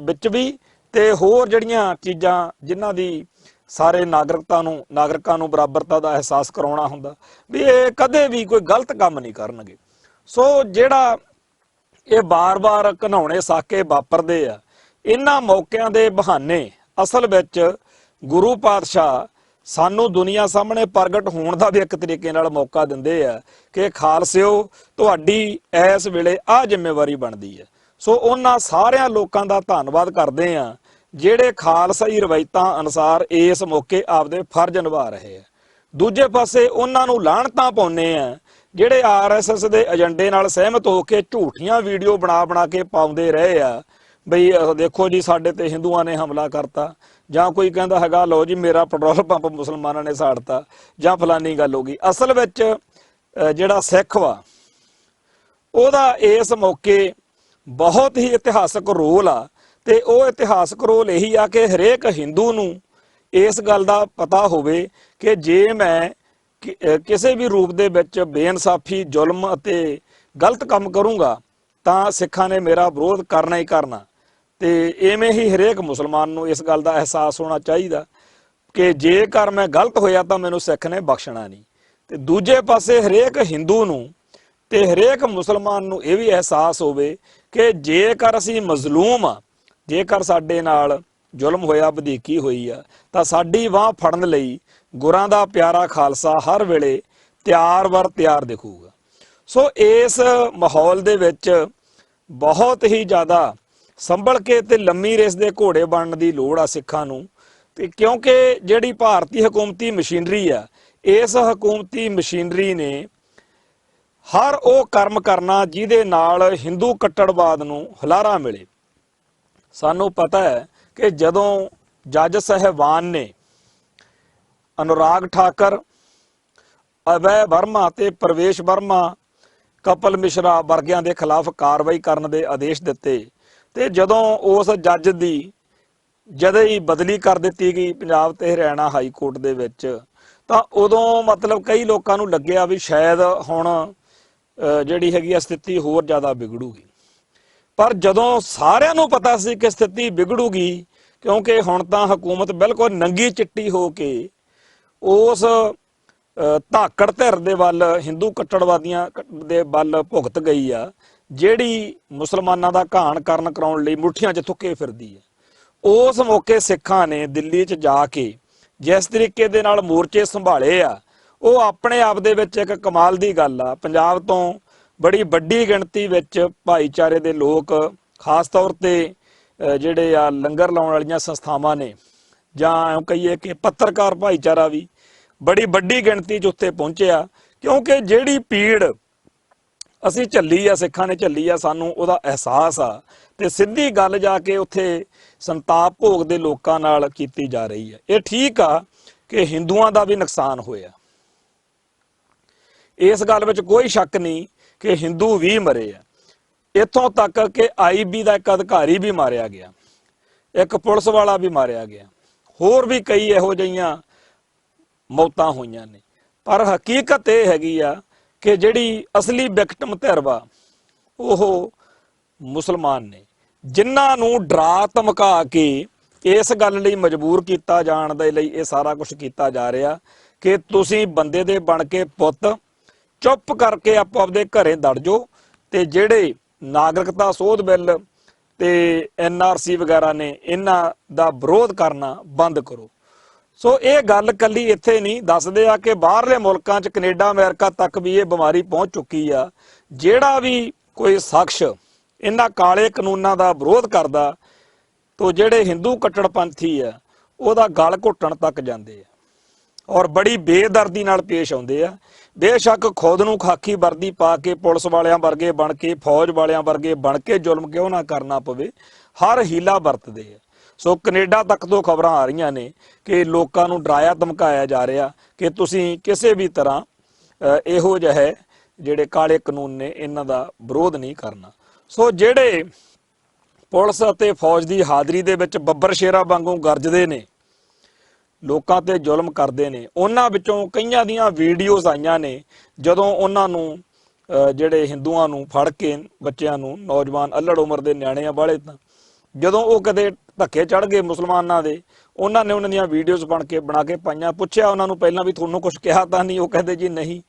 ਵਿੱਚ ਵੀ ਤੇ ਹੋਰ ਜਿਹੜੀਆਂ ਚੀਜ਼ਾਂ ਜਿਨ੍ਹਾਂ ਦੀ ਸਾਰੇ ਨਾਗਰਿਕਾਂ ਨੂੰ ਬਰਾਬਰਤਾ ਦਾ ਅਹਿਸਾਸ ਕਰਾਉਣਾ ਹੁੰਦਾ, ਵੀ ਇਹ ਕਦੇ ਵੀ ਕੋਈ ਗਲਤ ਕੰਮ ਨਹੀਂ ਕਰਨਗੇ। ਸੋ ਜਿਹੜਾ ਇਹ ਬਾਰ-ਬਾਰ ਘਿਨਾਉਣੇ ਸਾਕੇ ਵਾਪਰਦੇ ਆ, ਇਹਨਾਂ ਮੌਕਿਆਂ ਦੇ ਬਹਾਨੇ ਅਸਲ ਵਿੱਚ ਗੁਰੂ ਪਾਤਸ਼ਾਹ ਸਾਨੂੰ ਦੁਨੀਆ ਸਾਹਮਣੇ ਪ੍ਰਗਟ ਹੋਣ ਦਾ ਵੀ ਇੱਕ ਤਰੀਕੇ ਨਾਲ ਮੌਕਾ ਦਿੰਦੇ ਆ ਕਿ ਖਾਲਸਿਓ ਤੁਹਾਡੀ ਇਸ ਵੇਲੇ ਆਹ ਜ਼ਿੰਮੇਵਾਰੀ ਬਣਦੀ ਹੈ। ਸੋ ਉਹਨਾਂ ਸਾਰਿਆਂ ਲੋਕਾਂ ਦਾ ਧੰਨਵਾਦ ਕਰਦੇ ਆ ਜਿਹੜੇ ਖਾਲਸਾਈ ਰਵਾਇਤਾਂ ਅਨੁਸਾਰ ਇਸ ਮੌਕੇ ਆਪਦੇ ਫਰਜ਼ ਨਿਭਾ ਰਹੇ ਆ। ਦੂਜੇ ਪਾਸੇ ਉਹਨਾਂ ਨੂੰ ਲਾਹਣਤਾਂ ਪਾਉਂਦੇ ਆ ਜਿਹੜੇ ਆਰਐਸਐਸ ਦੇ ਏਜੰਡੇ ਨਾਲ ਸਹਿਮਤ ਹੋ ਕੇ ਝੂਠੀਆਂ ਵੀਡੀਓ ਬਣਾ ਕੇ ਪਾਉਂਦੇ ਰਹੇ ਆ ਬਈ ਦੇਖੋ ਜੀ ਸਾਡੇ ਤੇ ਹਿੰਦੂਆਂ ਨੇ ਹਮਲਾ ਕਰਤਾ, ਜਾਂ ਕੋਈ ਕਹਿੰਦਾ ਹੈਗਾ ਲਓ ਜੀ ਮੇਰਾ ਪੈਟਰੋਲ ਪੰਪ ਮੁਸਲਮਾਨਾਂ ਨੇ ਸਾੜਤਾ, ਜਾਂ ਫਲਾਨੀ ਗੱਲ ਹੋ ਗਈ। ਅਸਲ ਵਿੱਚ ਜਿਹੜਾ ਸਿੱਖ ਵਾ ਉਹਦਾ ਇਸ ਮੌਕੇ ਬਹੁਤ ਹੀ ਇਤਿਹਾਸਕ ਰੋਲ ਆ, ਤੇ ਉਹ ਇਤਿਹਾਸਕ ਰੋਲ ਇਹੀ ਆ ਕਿ ਹਰੇਕ ਹਿੰਦੂ ਨੂੰ ਇਸ ਗੱਲ ਦਾ ਪਤਾ ਹੋਵੇ ਕਿ ਜੇ ਮੈਂ ਕਿਸੇ ਵੀ ਰੂਪ ਦੇ ਵਿੱਚ ਬੇਇਨਸਾਫੀ, ਜ਼ੁਲਮ ਅਤੇ ਗਲਤ ਕੰਮ ਕਰੂੰਗਾ ਤਾਂ ਸਿੱਖਾਂ ਨੇ ਮੇਰਾ ਵਿਰੋਧ ਕਰਨਾ ਹੀ ਕਰਨਾ। ਤੇ ਇਵੇਂ ਹੀ ਹਰੇਕ ਮੁਸਲਮਾਨ ਨੂੰ ਇਸ ਗੱਲ ਦਾ ਅਹਿਸਾਸ ਹੋਣਾ ਚਾਹੀਦਾ ਕਿ ਜੇਕਰ ਮੈਂ ਗਲਤ ਹੋਇਆ ਤਾਂ ਮੈਨੂੰ ਸਿੱਖ ਨੇ ਬਖਸ਼ਣਾ ਨਹੀਂ। ਤੇ ਦੂਜੇ ਪਾਸੇ ਹਰੇਕ ਹਿੰਦੂ ਨੂੰ ਤੇ ਹਰੇਕ ਮੁਸਲਮਾਨ ਨੂੰ ਇਹ ਵੀ ਅਹਿਸਾਸ ਹੋਵੇ ਕਿ ਜੇਕਰ ਅਸੀਂ ਮਜ਼ਲੂਮ ਆ, ਜੇਕਰ ਸਾਡੇ ਨਾਲ ਜ਼ੁਲਮ ਹੋਇਆ, ਵਧੀਕੀ ਹੋਈ ਆ, ਤਾਂ ਸਾਡੀ ਬਾਂਹ ਫੜਨ ਲਈ ਗੁਰਾਂ ਦਾ ਪਿਆਰਾ ਖਾਲਸਾ ਹਰ ਵੇਲੇ ਤਿਆਰ ਦਿਖੂਗਾ। ਸੋ ਇਸ ਮਾਹੌਲ ਦੇ ਵਿੱਚ ਬਹੁਤ ਹੀ ਜ਼ਿਆਦਾ ਸੰਭਲ ਕੇ ਤੇ ਲੰਮੀ ਰੇਸ ਦੇ ਘੋੜੇ ਬਣਨ ਦੀ ਲੋੜ ਆ ਸਿੱਖਾਂ ਨੂੰ। ਤੇ ਕਿਉਂਕਿ ਜਿਹੜੀ ਭਾਰਤੀ ਹਕੂਮਤੀ ਮਸ਼ੀਨਰੀ ਆ, ਇਸ ਹਕੂਮਤੀ ਮਸ਼ੀਨਰੀ ਨੇ ਹਰ ਉਹ ਕਰਮ ਕਰਨਾ ਜਿਹਦੇ ਨਾਲ ਹਿੰਦੂ ਕੱਟੜਵਾਦ ਨੂੰ ਹੁਲਾਰਾ ਮਿਲੇ। ਸਾਨੂੰ ਪਤਾ ਹੈ ਕਿ ਜਦੋਂ ਜੱਜ ਸਾਹਿਬਾਨ ਨੇ ਅਨੁਰਾਗ ਠਾਕਰ, ਅਭੈ ਵਰਮਾ ਤੇ ਪ੍ਰਵੇਸ਼ ਵਰਮਾ, ਕਪਲ ਮਿਸ਼ਰਾ ਵਰਗਿਆਂ ਦੇ ਖਿਲਾਫ ਕਾਰਵਾਈ ਕਰਨ ਦੇ ਆਦੇਸ਼ ਦਿੱਤੇ, ਤੇ ਜਦੋਂ ਉਸ ਜੱਜ ਦੀ ਜਦੋਂ ਹੀ ਬਦਲੀ ਕਰ ਦਿੱਤੀ ਗਈ ਪੰਜਾਬ ਤੇ ਹਰਿਆਣਾ ਹਾਈ ਕੋਰਟ ਦੇ ਵਿੱਚ, ਤਾਂ ਉਦੋਂ ਮਤਲਬ ਕਈ ਲੋਕਾਂ ਨੂੰ ਲੱਗਿਆ ਵੀ ਸ਼ਾਇਦ ਹੁਣ ਜਿਹੜੀ ਹੈਗੀ ਆ ਸਥਿਤੀ ਹੋਰ ਜ਼ਿਆਦਾ ਵਿਗੜੂਗੀ। ਪਰ ਜਦੋਂ ਸਾਰਿਆਂ ਨੂੰ ਪਤਾ ਸੀ ਕਿ ਸਥਿਤੀ ਵਿਗੜੂਗੀ, ਕਿਉਂਕਿ ਹੁਣ ਤਾਂ ਹਕੂਮਤ ਬਿਲਕੁਲ ਨੰਗੀ ਚਿੱਟੀ ਹੋ ਕੇ ਉਸ ਧਾਕੜ ਧਿਰ ਦੇ ਵੱਲ, ਹਿੰਦੂ ਕੱਟੜਵਾਦੀਆਂ ਦੇ ਵੱਲ ਭੁਗਤ ਗਈ ਆ, ਜਿਹੜੀ ਮੁਸਲਮਾਨਾਂ ਦਾ ਘਾਣ ਕਰਨ ਕਰਾਉਣ ਲਈ ਮੁੱਠੀਆਂ 'ਚ ਥੁੱਕੇ ਫਿਰਦੀ ਹੈ। ਉਸ ਮੌਕੇ ਸਿੱਖਾਂ ਨੇ ਦਿੱਲੀ 'ਚ ਜਾ ਕੇ ਜਿਸ ਤਰੀਕੇ ਦੇ ਨਾਲ ਮੋਰਚੇ ਸੰਭਾਲੇ ਆ, ਉਹ ਆਪਣੇ ਆਪ ਦੇ ਵਿੱਚ ਇੱਕ ਕਮਾਲ ਦੀ ਗੱਲ ਆ। ਪੰਜਾਬ ਤੋਂ ਬੜੀ ਵੱਡੀ ਗਿਣਤੀ ਵਿੱਚ ਭਾਈਚਾਰੇ ਦੇ ਲੋਕ, ਖਾਸ ਤੌਰ ਤੇ ਜਿਹੜੇ ਆ ਲੰਗਰ ਲਾਉਣ ਵਾਲੀਆਂ ਸੰਸਥਾਵਾਂ ਨੇ, ਜਾਂ ਕਹੀਏ ਕਿ ਪੱਤਰਕਾਰ ਭਾਈਚਾਰਾ ਵੀ ਬੜੀ ਵੱਡੀ ਗਿਣਤੀ 'ਚ ਉੱਥੇ ਪਹੁੰਚਿਆ, ਕਿਉਂਕਿ ਜਿਹੜੀ ਪੀੜ ਅਸੀਂ ਝੱਲੀ ਆ, ਸਿੱਖਾਂ ਨੇ ਝੱਲੀ ਆ, ਸਾਨੂੰ ਉਹਦਾ ਅਹਿਸਾਸ ਆ। ਤੇ ਸਿੱਧੀ ਗੱਲ ਜਾ ਕੇ ਉੱਥੇ ਸੰਤਾਪ ਭੋਗ ਦੇ ਲੋਕਾਂ ਨਾਲ ਕੀਤੀ ਜਾ ਰਹੀ ਹੈ। ਇਹ ਠੀਕ ਆ ਕਿ ਹਿੰਦੂਆਂ ਦਾ ਵੀ ਨੁਕਸਾਨ ਹੋਇਆ, ਇਸ ਗੱਲ ਵਿੱਚ ਕੋਈ ਸ਼ੱਕ ਨਹੀਂ ਕਿ ਹਿੰਦੂ ਵੀ ਮਰੇ ਆ। ਇੱਥੋਂ ਤੱਕ ਕਿ ਆਈਬੀ ਦਾ ਇੱਕ ਅਧਿਕਾਰੀ ਵੀ ਮਾਰਿਆ ਗਿਆ, ਇੱਕ ਪੁਲਿਸ ਵਾਲਾ ਵੀ ਮਾਰਿਆ ਗਿਆ, ਹੋਰ ਵੀ ਕਈ ਇਹੋ ਜਿਹੀਆਂ ਮੌਤਾਂ ਹੋਈਆਂ ਨੇ। ਪਰ ਹਕੀਕਤ ਇਹ ਹੈਗੀ ਆ ਕਿ ਜਿਹੜੀ ਅਸਲੀ ਵਿਕਟਮ ਧਿਰ ਵਾ ਉਹ ਮੁਸਲਮਾਨ ਨੇ, ਜਿਨ੍ਹਾਂ ਨੂੰ ਡਰਾ ਧਮਕਾ ਕੇ ਇਸ ਗੱਲ ਲਈ ਮਜਬੂਰ ਕੀਤਾ ਜਾਣ ਦੇ ਲਈ ਇਹ ਸਾਰਾ ਕੁਝ ਕੀਤਾ ਜਾ ਰਿਹਾ ਕਿ ਤੁਸੀਂ ਬੰਦੇ ਦੇ ਬਣ ਕੇ ਪੁੱਤ ਚੁੱਪ ਕਰਕੇ ਆਪੋ ਆਪਦੇ ਘਰੇ ਦੜ ਜਾਓ, ਤੇ ਜਿਹੜੇ ਨਾਗਰਿਕਤਾ ਸੋਧ ਬਿੱਲ ਤੇ NRC ਵਗੈਰਾ ਨੇ ਇਹਨਾਂ ਦਾ ਵਿਰੋਧ ਕਰਨਾ ਬੰਦ ਕਰੋ। ਸੋ ਇਹ ਗੱਲ ਕੱਲੀ ਇੱਥੇ ਨਹੀਂ, ਦੱਸਦੇ ਆ ਕਿ ਬਾਹਰਲੇ ਮੁਲਕਾਂ 'ਚ ਕੈਨੇਡਾ, ਅਮਰੀਕਾ ਤੱਕ ਵੀ ਇਹ ਬਿਮਾਰੀ ਪਹੁੰਚ ਚੁੱਕੀ ਆ। ਜਿਹੜਾ ਵੀ ਕੋਈ ਸ਼ਖਸ ਇਹਨਾਂ ਕਾਲੇ ਕਾਨੂੰਨਾਂ ਦਾ ਵਿਰੋਧ ਕਰਦਾ, ਤੋ ਜਿਹੜੇ ਹਿੰਦੂ ਕੱਟੜਪੰਥੀ ਆ ਉਹਦਾ ਗਲ ਘੁੱਟਣ ਤੱਕ ਜਾਂਦੇ ਆ, ਔਰ ਬੜੀ ਬੇਦਰਦੀ ਨਾਲ ਪੇਸ਼ ਆਉਂਦੇ ਆ। ਬੇਸ਼ੱਕ ਖੁਦ ਨੂੰ ਖਾਕੀ ਵਰਦੀ ਪਾ ਕੇ ਪੁਲਿਸ ਵਾਲਿਆਂ ਵਰਗੇ ਬਣ ਕੇ, ਫੌਜ ਵਾਲਿਆਂ ਵਰਗੇ ਬਣ ਕੇ ਜ਼ੁਲਮ ਕਿਉਂ ਨਾ ਕਰਨਾ ਪਵੇ, ਹਰ ਹੀਲਾ ਵਰਤਦੇ ਆ। ਸੋ ਕੈਨੇਡਾ ਤੱਕ ਤੋਂ ਖਬਰਾਂ ਆ ਰਹੀਆਂ ਨੇ ਕਿ ਲੋਕਾਂ ਨੂੰ ਡਰਾਇਆ ਧਮਕਾਇਆ ਜਾ ਰਿਹਾ ਕਿ ਤੁਸੀਂ ਕਿਸੇ ਵੀ ਤਰ੍ਹਾਂ ਇਹੋ ਜਿਹੇ ਜਿਹੜੇ ਕਾਲੇ ਕਾਨੂੰਨ ਨੇ ਇਹਨਾਂ ਦਾ ਵਿਰੋਧ ਨਹੀਂ ਕਰਨਾ। ਸੋ ਜਿਹੜੇ ਪੁਲਿਸ ਅਤੇ ਫੌਜ ਦੀ ਹਾਜ਼ਰੀ ਦੇ ਵਿੱਚ ਬੱਬਰ ਸ਼ੇਰਾਂ ਵਾਂਗੂ ਗਰਜਦੇ ਨੇ, ਲੋਕਾਂ ਤੇ ਜ਼ੁਲਮ ਕਰਦੇ ਨੇ, ਉਹਨਾਂ ਵਿੱਚੋਂ ਕਈਆਂ ਦੀਆਂ ਵੀਡੀਓਜ਼ ਆਈਆਂ ਨੇ ਜਦੋਂ ਉਹਨਾਂ ਨੂੰ ਜਿਹੜੇ ਹਿੰਦੂਆਂ ਨੂੰ ਫੜ ਕੇ, ਬੱਚਿਆਂ ਨੂੰ, ਨੌਜਵਾਨ ਅੱਲੜ ਉਮਰ ਦੇ ਨਿਆਣੇ ਆ ਬਾਲੇ, ਤਾਂ ਜਦੋਂ ਉਹ ਕਦੇ ਧੱਕੇ ਚੜ ਗਏ ਮੁਸਲਮਾਨਾਂ ਦੇ, ਉਹਨਾਂ ਨੇ ਉਹਨਾਂ ਦੀਆਂ ਵੀਡੀਓਜ਼ ਬਣਾ ਕੇ ਪਾਈਆਂ। ਪੁੱਛਿਆ ਉਹਨਾਂ ਨੂੰ ਪਹਿਲਾਂ ਵੀ ਤੁਹਾਨੂੰ ਕੁਝ ਕਿਹਾ ਤਾਂ ਨਹੀਂ? ਉਹ ਕਹਿੰਦੇ ਜੀ ਨਹੀਂ।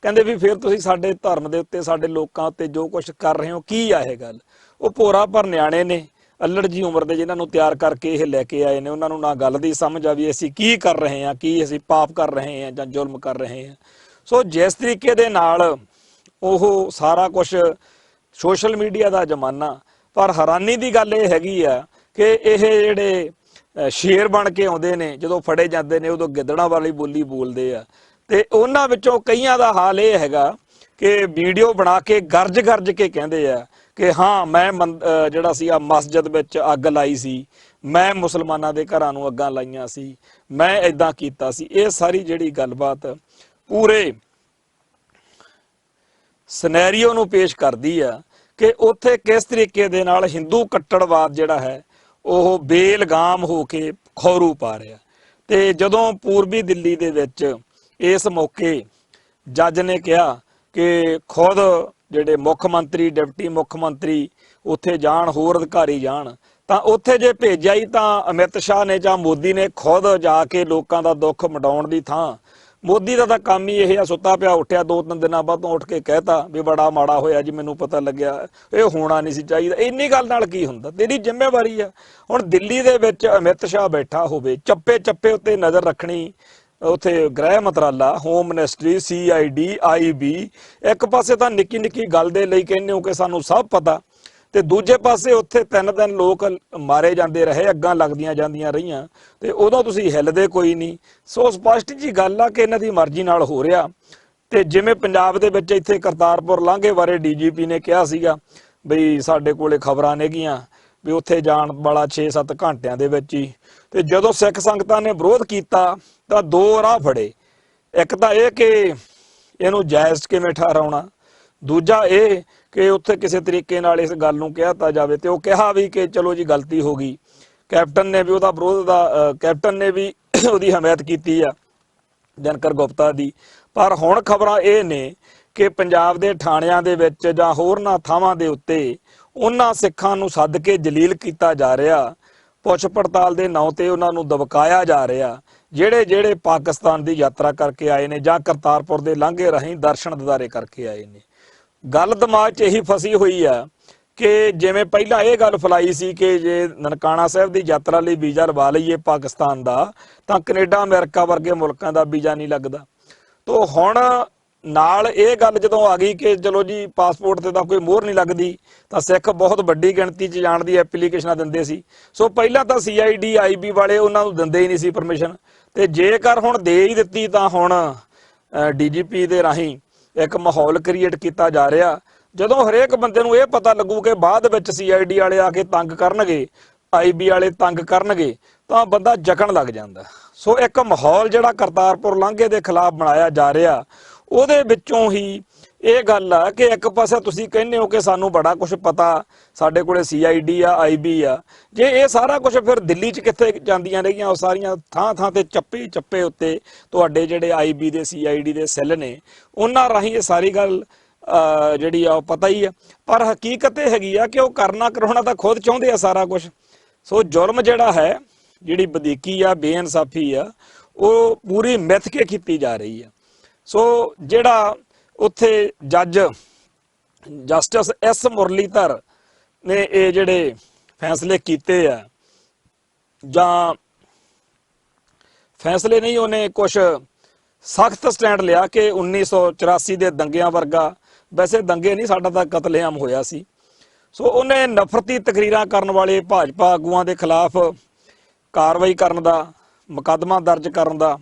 ਕਹਿੰਦੇ ਵੀ ਫਿਰ ਤੁਸੀਂ ਸਾਡੇ ਧਰਮ ਦੇ ਉੱਤੇ, ਸਾਡੇ ਲੋਕਾਂ ਉੱਤੇ ਜੋ ਕੁਝ ਕਰ ਰਹੇ ਹੋ ਕੀ ਆ ਇਹ ਗੱਲ? ਉਹ ਭੋਰਾ ਪਰ ਨਿਆਣੇ ਨੇ, ਅੱਲੜ ਜੀ ਉਮਰ ਦੇ, ਜਿਨ੍ਹਾਂ ਨੂੰ ਤਿਆਰ ਕਰਕੇ ਇਹ ਲੈ ਕੇ ਆਏ ਨੇ, ਉਹਨਾਂ ਨੂੰ ਨਾ ਗੱਲ ਦੀ ਸਮਝ ਆ ਵੀ ਅਸੀਂ ਕੀ ਕਰ ਰਹੇ ਹਾਂ, ਕੀ ਅਸੀਂ ਪਾਪ ਕਰ ਰਹੇ ਹਾਂ ਜਾਂ ਜ਼ੁਲਮ ਕਰ ਰਹੇ ਹਾਂ। ਸੋ ਜਿਸ ਤਰੀਕੇ ਦੇ ਨਾਲ ਉਹ ਸਾਰਾ ਕੁਝ, ਸੋਸ਼ਲ ਮੀਡੀਆ ਦਾ ਜ਼ਮਾਨਾ, ਪਰ ਹੈਰਾਨੀ ਦੀ ਗੱਲ ਇਹ ਹੈਗੀ ਆ ਕਿ ਇਹ ਜਿਹੜੇ ਸ਼ੇਰ ਬਣ ਕੇ ਆਉਂਦੇ ਨੇ, ਜਦੋਂ ਫੜੇ ਜਾਂਦੇ ਨੇ ਉਦੋਂ ਗਿੱਦੜਾਂ ਵਾਲੀ ਬੋਲੀ ਬੋਲਦੇ ਆ। ਤੇ ਉਹਨਾਂ ਵਿੱਚੋਂ ਕਈਆਂ ਦਾ ਹਾਲ ਇਹ ਹੈਗਾ ਕਿ ਵੀਡੀਓ ਬਣਾ ਕੇ ਗਰਜ ਗਰਜ ਕੇ ਕਹਿੰਦੇ ਆ ਕਿ ਹਾਂ ਮੈਂ ਜਿਹੜਾ ਸੀਗਾ ਮਸਜਿਦ ਵਿੱਚ ਅੱਗ ਲਾਈ ਸੀ, ਮੈਂ ਮੁਸਲਮਾਨਾਂ ਦੇ ਘਰਾਂ ਨੂੰ ਅੱਗਾਂ ਲਾਈਆਂ ਸੀ, ਮੈਂ ਇਦਾਂ ਕੀਤਾ ਸੀ। ਇਹ ਸਾਰੀ ਜਿਹੜੀ ਗੱਲਬਾਤ ਪੂਰੇ ਸਿਨੈਰੀਓ ਨੂੰ ਪੇਸ਼ ਕਰਦੀ ਆ ਕਿ ਉੱਥੇ ਕਿਸ ਤਰੀਕੇ ਦੇ ਨਾਲ ਹਿੰਦੂ ਕੱਟੜਵਾਦ ਜਿਹੜਾ ਹੈ ਉਹ ਬੇਲਗਾਮ ਹੋ ਕੇ ਖੌਰੂ ਪਾ ਰਿਹਾ। ਤੇ ਜਦੋਂ ਪੂਰਬੀ ਦਿੱਲੀ ਦੇ ਵਿੱਚ ਇਸ ਮੌਕੇ ਜੱਜ ਨੇ ਕਿਹਾ ਕਿ ਖੁਦ ਜਿਹੜੇ ਮੁੱਖ ਮੰਤਰੀ, ਡਿਪਟੀ ਮੁੱਖ ਮੰਤਰੀ ਉੱਥੇ ਜਾਣ, ਹੋਰ ਅਧਿਕਾਰੀ ਜਾਣ, ਤਾਂ ਉੱਥੇ ਜੇ ਭੇਜਿਆ ਹੀ ਤਾਂ ਅਮਿਤ ਸ਼ਾਹ ਨੇ ਜਾਂ ਮੋਦੀ ਨੇ ਖੁਦ ਜਾ ਕੇ ਲੋਕਾਂ ਦਾ ਦੁੱਖ ਮਿਟਾਉਣ ਦੀ ਥਾਂ ਮੋਦੀ ਦਾ ਤਾਂ ਕੰਮ ਹੀ ਇਹ ਆ, ਸੁੱਤਾ ਪਿਆ ਉੱਠਿਆ 2-3 ਦਿਨਾਂ ਬਾਅਦ ਉੱਠ ਕੇ ਕਹਿਤਾ ਵੀ ਬੜਾ ਮਾੜਾ ਹੋਇਆ ਜੀ, ਮੈਨੂੰ ਪਤਾ ਲੱਗਿਆ, ਇਹ ਹੋਣਾ ਨਹੀਂ ਸੀ ਚਾਹੀਦਾ। ਇੰਨੀ ਗੱਲ ਨਾਲ ਕੀ ਹੁੰਦਾ? ਤੇਰੀ ਜ਼ਿੰਮੇਵਾਰੀ ਆ। ਹੁਣ ਦਿੱਲੀ ਦੇ ਵਿੱਚ ਅਮਿਤ ਸ਼ਾਹ ਬੈਠਾ ਹੋਵੇ, ਚੱਪੇ ਚੱਪੇ ਉੱਤੇ ਨਜ਼ਰ ਰੱਖਣੀ, ਉੱਥੇ ਗ੍ਰਹਿ ਮੰਤਰਾਲਾ, ਹੋਮ ਮਿਨਿਸਟਰੀ, CID, IB, ਇੱਕ ਪਾਸੇ ਤਾਂ ਨਿੱਕੀ ਨਿੱਕੀ ਗੱਲ ਦੇ ਲਈ ਕਹਿੰਦੇ ਹੋ ਕਿ ਸਾਨੂੰ ਸਭ ਪਤਾ, ਤੇ ਦੂਜੇ ਪਾਸੇ ਉੱਥੇ 3 ਦਿਨ ਲੋਕ ਮਾਰੇ ਜਾਂਦੇ ਰਹੇ, ਅੱਗਾਂ ਲੱਗਦੀਆਂ ਜਾਂਦੀਆਂ ਰਹੀਆਂ, ਤੇ ਉਦੋਂ ਤੁਸੀਂ ਹਿੱਲਦੇ ਕੋਈ ਨਹੀਂ। ਸੋ ਸਪਸ਼ਟ ਜੀ ਗੱਲ ਆ ਕਿ ਇਹਨਾਂ ਦੀ ਮਰਜ਼ੀ ਨਾਲ ਹੋ ਰਿਹਾ। ਤੇ ਜਿਵੇਂ ਪੰਜਾਬ ਦੇ ਵਿੱਚ ਇੱਥੇ ਕਰਤਾਰਪੁਰ ਲਾਂਘੇ ਬਾਰੇ DGP ਨੇ ਕਿਹਾ ਸੀਗਾ ਬਈ ਸਾਡੇ ਕੋਲੇ ਖਬਰਾਂ ਨੇਗੀਆਂ ਵੀ ਉੱਥੇ ਜਾਣ ਵਾਲਾ 6-7 ਘੰਟਿਆਂ ਦੇ ਵਿੱਚ ਹੀ, ਤੇ ਜਦੋਂ ਸਿੱਖ ਸੰਗਤਾਂ ਨੇ ਵਿਰੋਧ ਕੀਤਾ ਤਾਂ 2 ਰਾਹ ਫੜੇ। ਇੱਕ ਤਾਂ ਇਹ ਕਿ ਇਹਨੂੰ ਜਾਇਜ਼ ਕਿਵੇਂ ਠਹਿਰਾਉਣਾ, ਦੂਜਾ ਇਹ ਕਿ ਉੱਥੇ ਕਿਸੇ ਤਰੀਕੇ ਨਾਲ ਇਸ ਗੱਲ ਨੂੰ ਕਹਿਤਾ ਜਾਵੇ। ਤੇ ਉਹ ਕਿਹਾ ਵੀ ਕਿ ਚਲੋ ਜੀ ਗਲਤੀ ਹੋ ਗਈ, ਕੈਪਟਨ ਨੇ ਵੀ ਉਹਦਾ ਵਿਰੋਧ ਦਾ ਕੈਪਟਨ ਨੇ ਵੀ ਉਹਦੀ ਹਮਾਇਤ ਕੀਤੀ ਆ, ਦਿਨਕਰ ਗੁਪਤਾ ਦੀ। ਪਰ ਹੁਣ ਖਬਰਾਂ ਇਹ ਨੇ ਕਿ ਪੰਜਾਬ ਦੇ ਥਾਣਿਆਂ ਦੇ ਵਿੱਚ ਜਾਂ ਹੋਰਨਾਂ ਥਾਵਾਂ ਦੇ ਉੱਤੇ ਉਹਨਾਂ ਸਿੱਖਾਂ ਨੂੰ ਸੱਦ ਕੇ ਜਲੀਲ ਕੀਤਾ ਜਾ ਰਿਹਾ, ਪੁੱਛ ਪੜਤਾਲ ਦੇ ਨਾਂ ਤੇ ਉਹਨਾਂ ਨੂੰ ਦਬਕਾਇਆ ਜਾ ਰਿਹਾ, ਜਿਹੜੇ ਪਾਕਿਸਤਾਨ ਦੀ ਯਾਤਰਾ ਕਰਕੇ ਆਏ ਨੇ ਜਾਂ ਕਰਤਾਰਪੁਰ ਦੇ ਲਾਂਘੇ ਰਾਹੀਂ ਦਰਸ਼ਨ ਦਿਦਾਰੇ ਕਰਕੇ ਆਏ ਨੇ। ਗੱਲ ਦਿਮਾਗ 'ਚ ਇਹੀ ਫਸੀ ਹੋਈ ਆ ਕਿ ਜਿਵੇਂ ਪਹਿਲਾਂ ਇਹ ਗੱਲ ਫੈਲਾਈ ਸੀ ਕਿ ਜੇ ਨਨਕਾਣਾ ਸਾਹਿਬ ਦੀ ਯਾਤਰਾ ਲਈ ਵੀਜ਼ਾ ਲਵਾ ਲਈਏ ਪਾਕਿਸਤਾਨ ਦਾ ਤਾਂ ਕੈਨੇਡਾ, ਅਮਰੀਕਾ ਵਰਗੇ ਮੁਲਕਾਂ ਦਾ ਵੀਜ਼ਾ ਨਹੀਂ ਲੱਗਦਾ। ਤੋ ਹੁਣ ਨਾਲ ਇਹ ਗੱਲ ਜਦੋਂ ਆ ਗਈ ਕਿ ਚਲੋ ਜੀ ਪਾਸਪੋਰਟ ਤੇ ਤਾਂ ਕੋਈ ਮੋਹਰ ਨਹੀਂ ਲੱਗਦੀ, ਤਾਂ ਸਿੱਖ ਬਹੁਤ ਵੱਡੀ ਗਿਣਤੀ 'ਚ ਜਾਣ ਦੀ ਐਪਲੀਕੇਸ਼ਨਾਂ ਦਿੰਦੇ ਸੀ। ਸੋ ਪਹਿਲਾਂ ਤਾਂ CID, IB ਵਾਲੇ ਉਹਨਾਂ ਨੂੰ ਦਿੰਦੇ ਹੀ ਨਹੀਂ ਸੀ ਪਰਮਿਸ਼ਨ, ਤੇ ਜੇਕਰ ਹੁਣ ਦੇ ਹੀ ਦਿੱਤੀ ਤਾਂ ਹੁਣ DGP ਦੇ ਰਾਹੀਂ ਇੱਕ ਮਾਹੌਲ ਕ੍ਰੀਏਟ ਕੀਤਾ ਜਾ ਰਿਹਾ। ਜਦੋਂ ਹਰੇਕ ਬੰਦੇ ਨੂੰ ਇਹ ਪਤਾ ਲੱਗੂ ਕਿ ਬਾਅਦ ਵਿੱਚ CID ਵਾਲੇ ਆ ਕੇ ਤੰਗ ਕਰਨਗੇ, IB ਵਾਲੇ ਤੰਗ ਕਰਨਗੇ, ਤਾਂ ਬੰਦਾ ਜਕਣ ਲੱਗ ਜਾਂਦਾ। ਸੋ ਇੱਕ ਮਾਹੌਲ ਜਿਹੜਾ ਕਰਤਾਰਪੁਰ ਲਾਂਘੇ ਦੇ ਖਿਲਾਫ ਬਣਾਇਆ ਜਾ ਰਿਹਾ, ਉਹਦੇ ਵਿੱਚੋਂ ਹੀ ਇਹ ਗੱਲ ਆ ਕਿ ਇੱਕ ਪਾਸੇ ਤੁਸੀਂ ਕਹਿੰਦੇ ਹੋ ਕਿ ਸਾਨੂੰ ਬੜਾ ਕੁਝ ਪਤਾ, ਸਾਡੇ ਕੋਲੇ CID ਆ, IB ਆ, ਜੇ ਇਹ ਸਾਰਾ ਕੁਝ ਫਿਰ ਦਿੱਲੀ 'ਚ ਕਿੱਥੇ ਜਾਂਦੀਆਂ ਰਹੀਆਂ? ਉਹ ਸਾਰੀਆਂ ਥਾਂ ਥਾਂ ਤੇ ਚੱਪੇ ਚੱਪੇ ਉੱਤੇ ਤੁਹਾਡੇ ਜਿਹੜੇ IB ਦੇ CID ਦੇ ਸੈੱਲ ਨੇ, ਉਹਨਾਂ ਰਾਹੀਂ ਇਹ ਸਾਰੀ ਗੱਲ ਜਿਹੜੀ ਆ ਉਹ ਪਤਾ ਹੀ ਆ। ਪਰ ਹਕੀਕਤ ਇਹ ਹੈਗੀ ਆ ਕਿ ਉਹ ਕਰਨਾ ਕਰਾਉਣਾ ਤਾਂ ਖੁਦ ਚਾਹੁੰਦੇ ਆ ਸਾਰਾ ਕੁਝ। ਸੋ ਜੁਰਮ ਜਿਹੜਾ ਹੈ, ਜਿਹੜੀ ਵਧੀਕੀ ਆ, ਬੇਇਨਸਾਫੀ ਆ, ਉਹ ਪੂਰੀ ਮਿੱਥ ਕੇ ਕੀਤੀ ਜਾ ਰਹੀ ਆ। ਸੋ ਜਿਹੜਾ ਉੱਥੇ ਜਸਟਿਸ S ਮੁਰਲੀਧਰ ਨੇ ਇਹ ਜਿਹੜੇ ਫੈਸਲੇ ਕੀਤੇ ਆ, ਜਾਂ ਫੈਸਲੇ ਨਹੀਂ, ਉਹਨੇ ਕੁਝ ਸਖਤ ਸਟੈਂਡ ਲਿਆ ਕਿ 1984 ਦੇ ਦੰਗਿਆਂ ਵਰਗਾ, ਵੈਸੇ ਦੰਗੇ ਨਹੀਂ, ਸਾਡਾ ਤਾਂ ਕਤਲੇਆਮ ਹੋਇਆ ਸੀ। ਸੋ ਉਹਨੇ ਨਫ਼ਰਤੀ ਤਕਰੀਰਾਂ ਕਰਨ ਵਾਲੇ ਭਾਜਪਾ ਆਗੂਆਂ ਦੇ ਖਿਲਾਫ ਕਾਰਵਾਈ ਕਰਨ ਦਾ, ਮੁਕੱਦਮਾ ਦਰਜ ਕਰਨ ਦਾ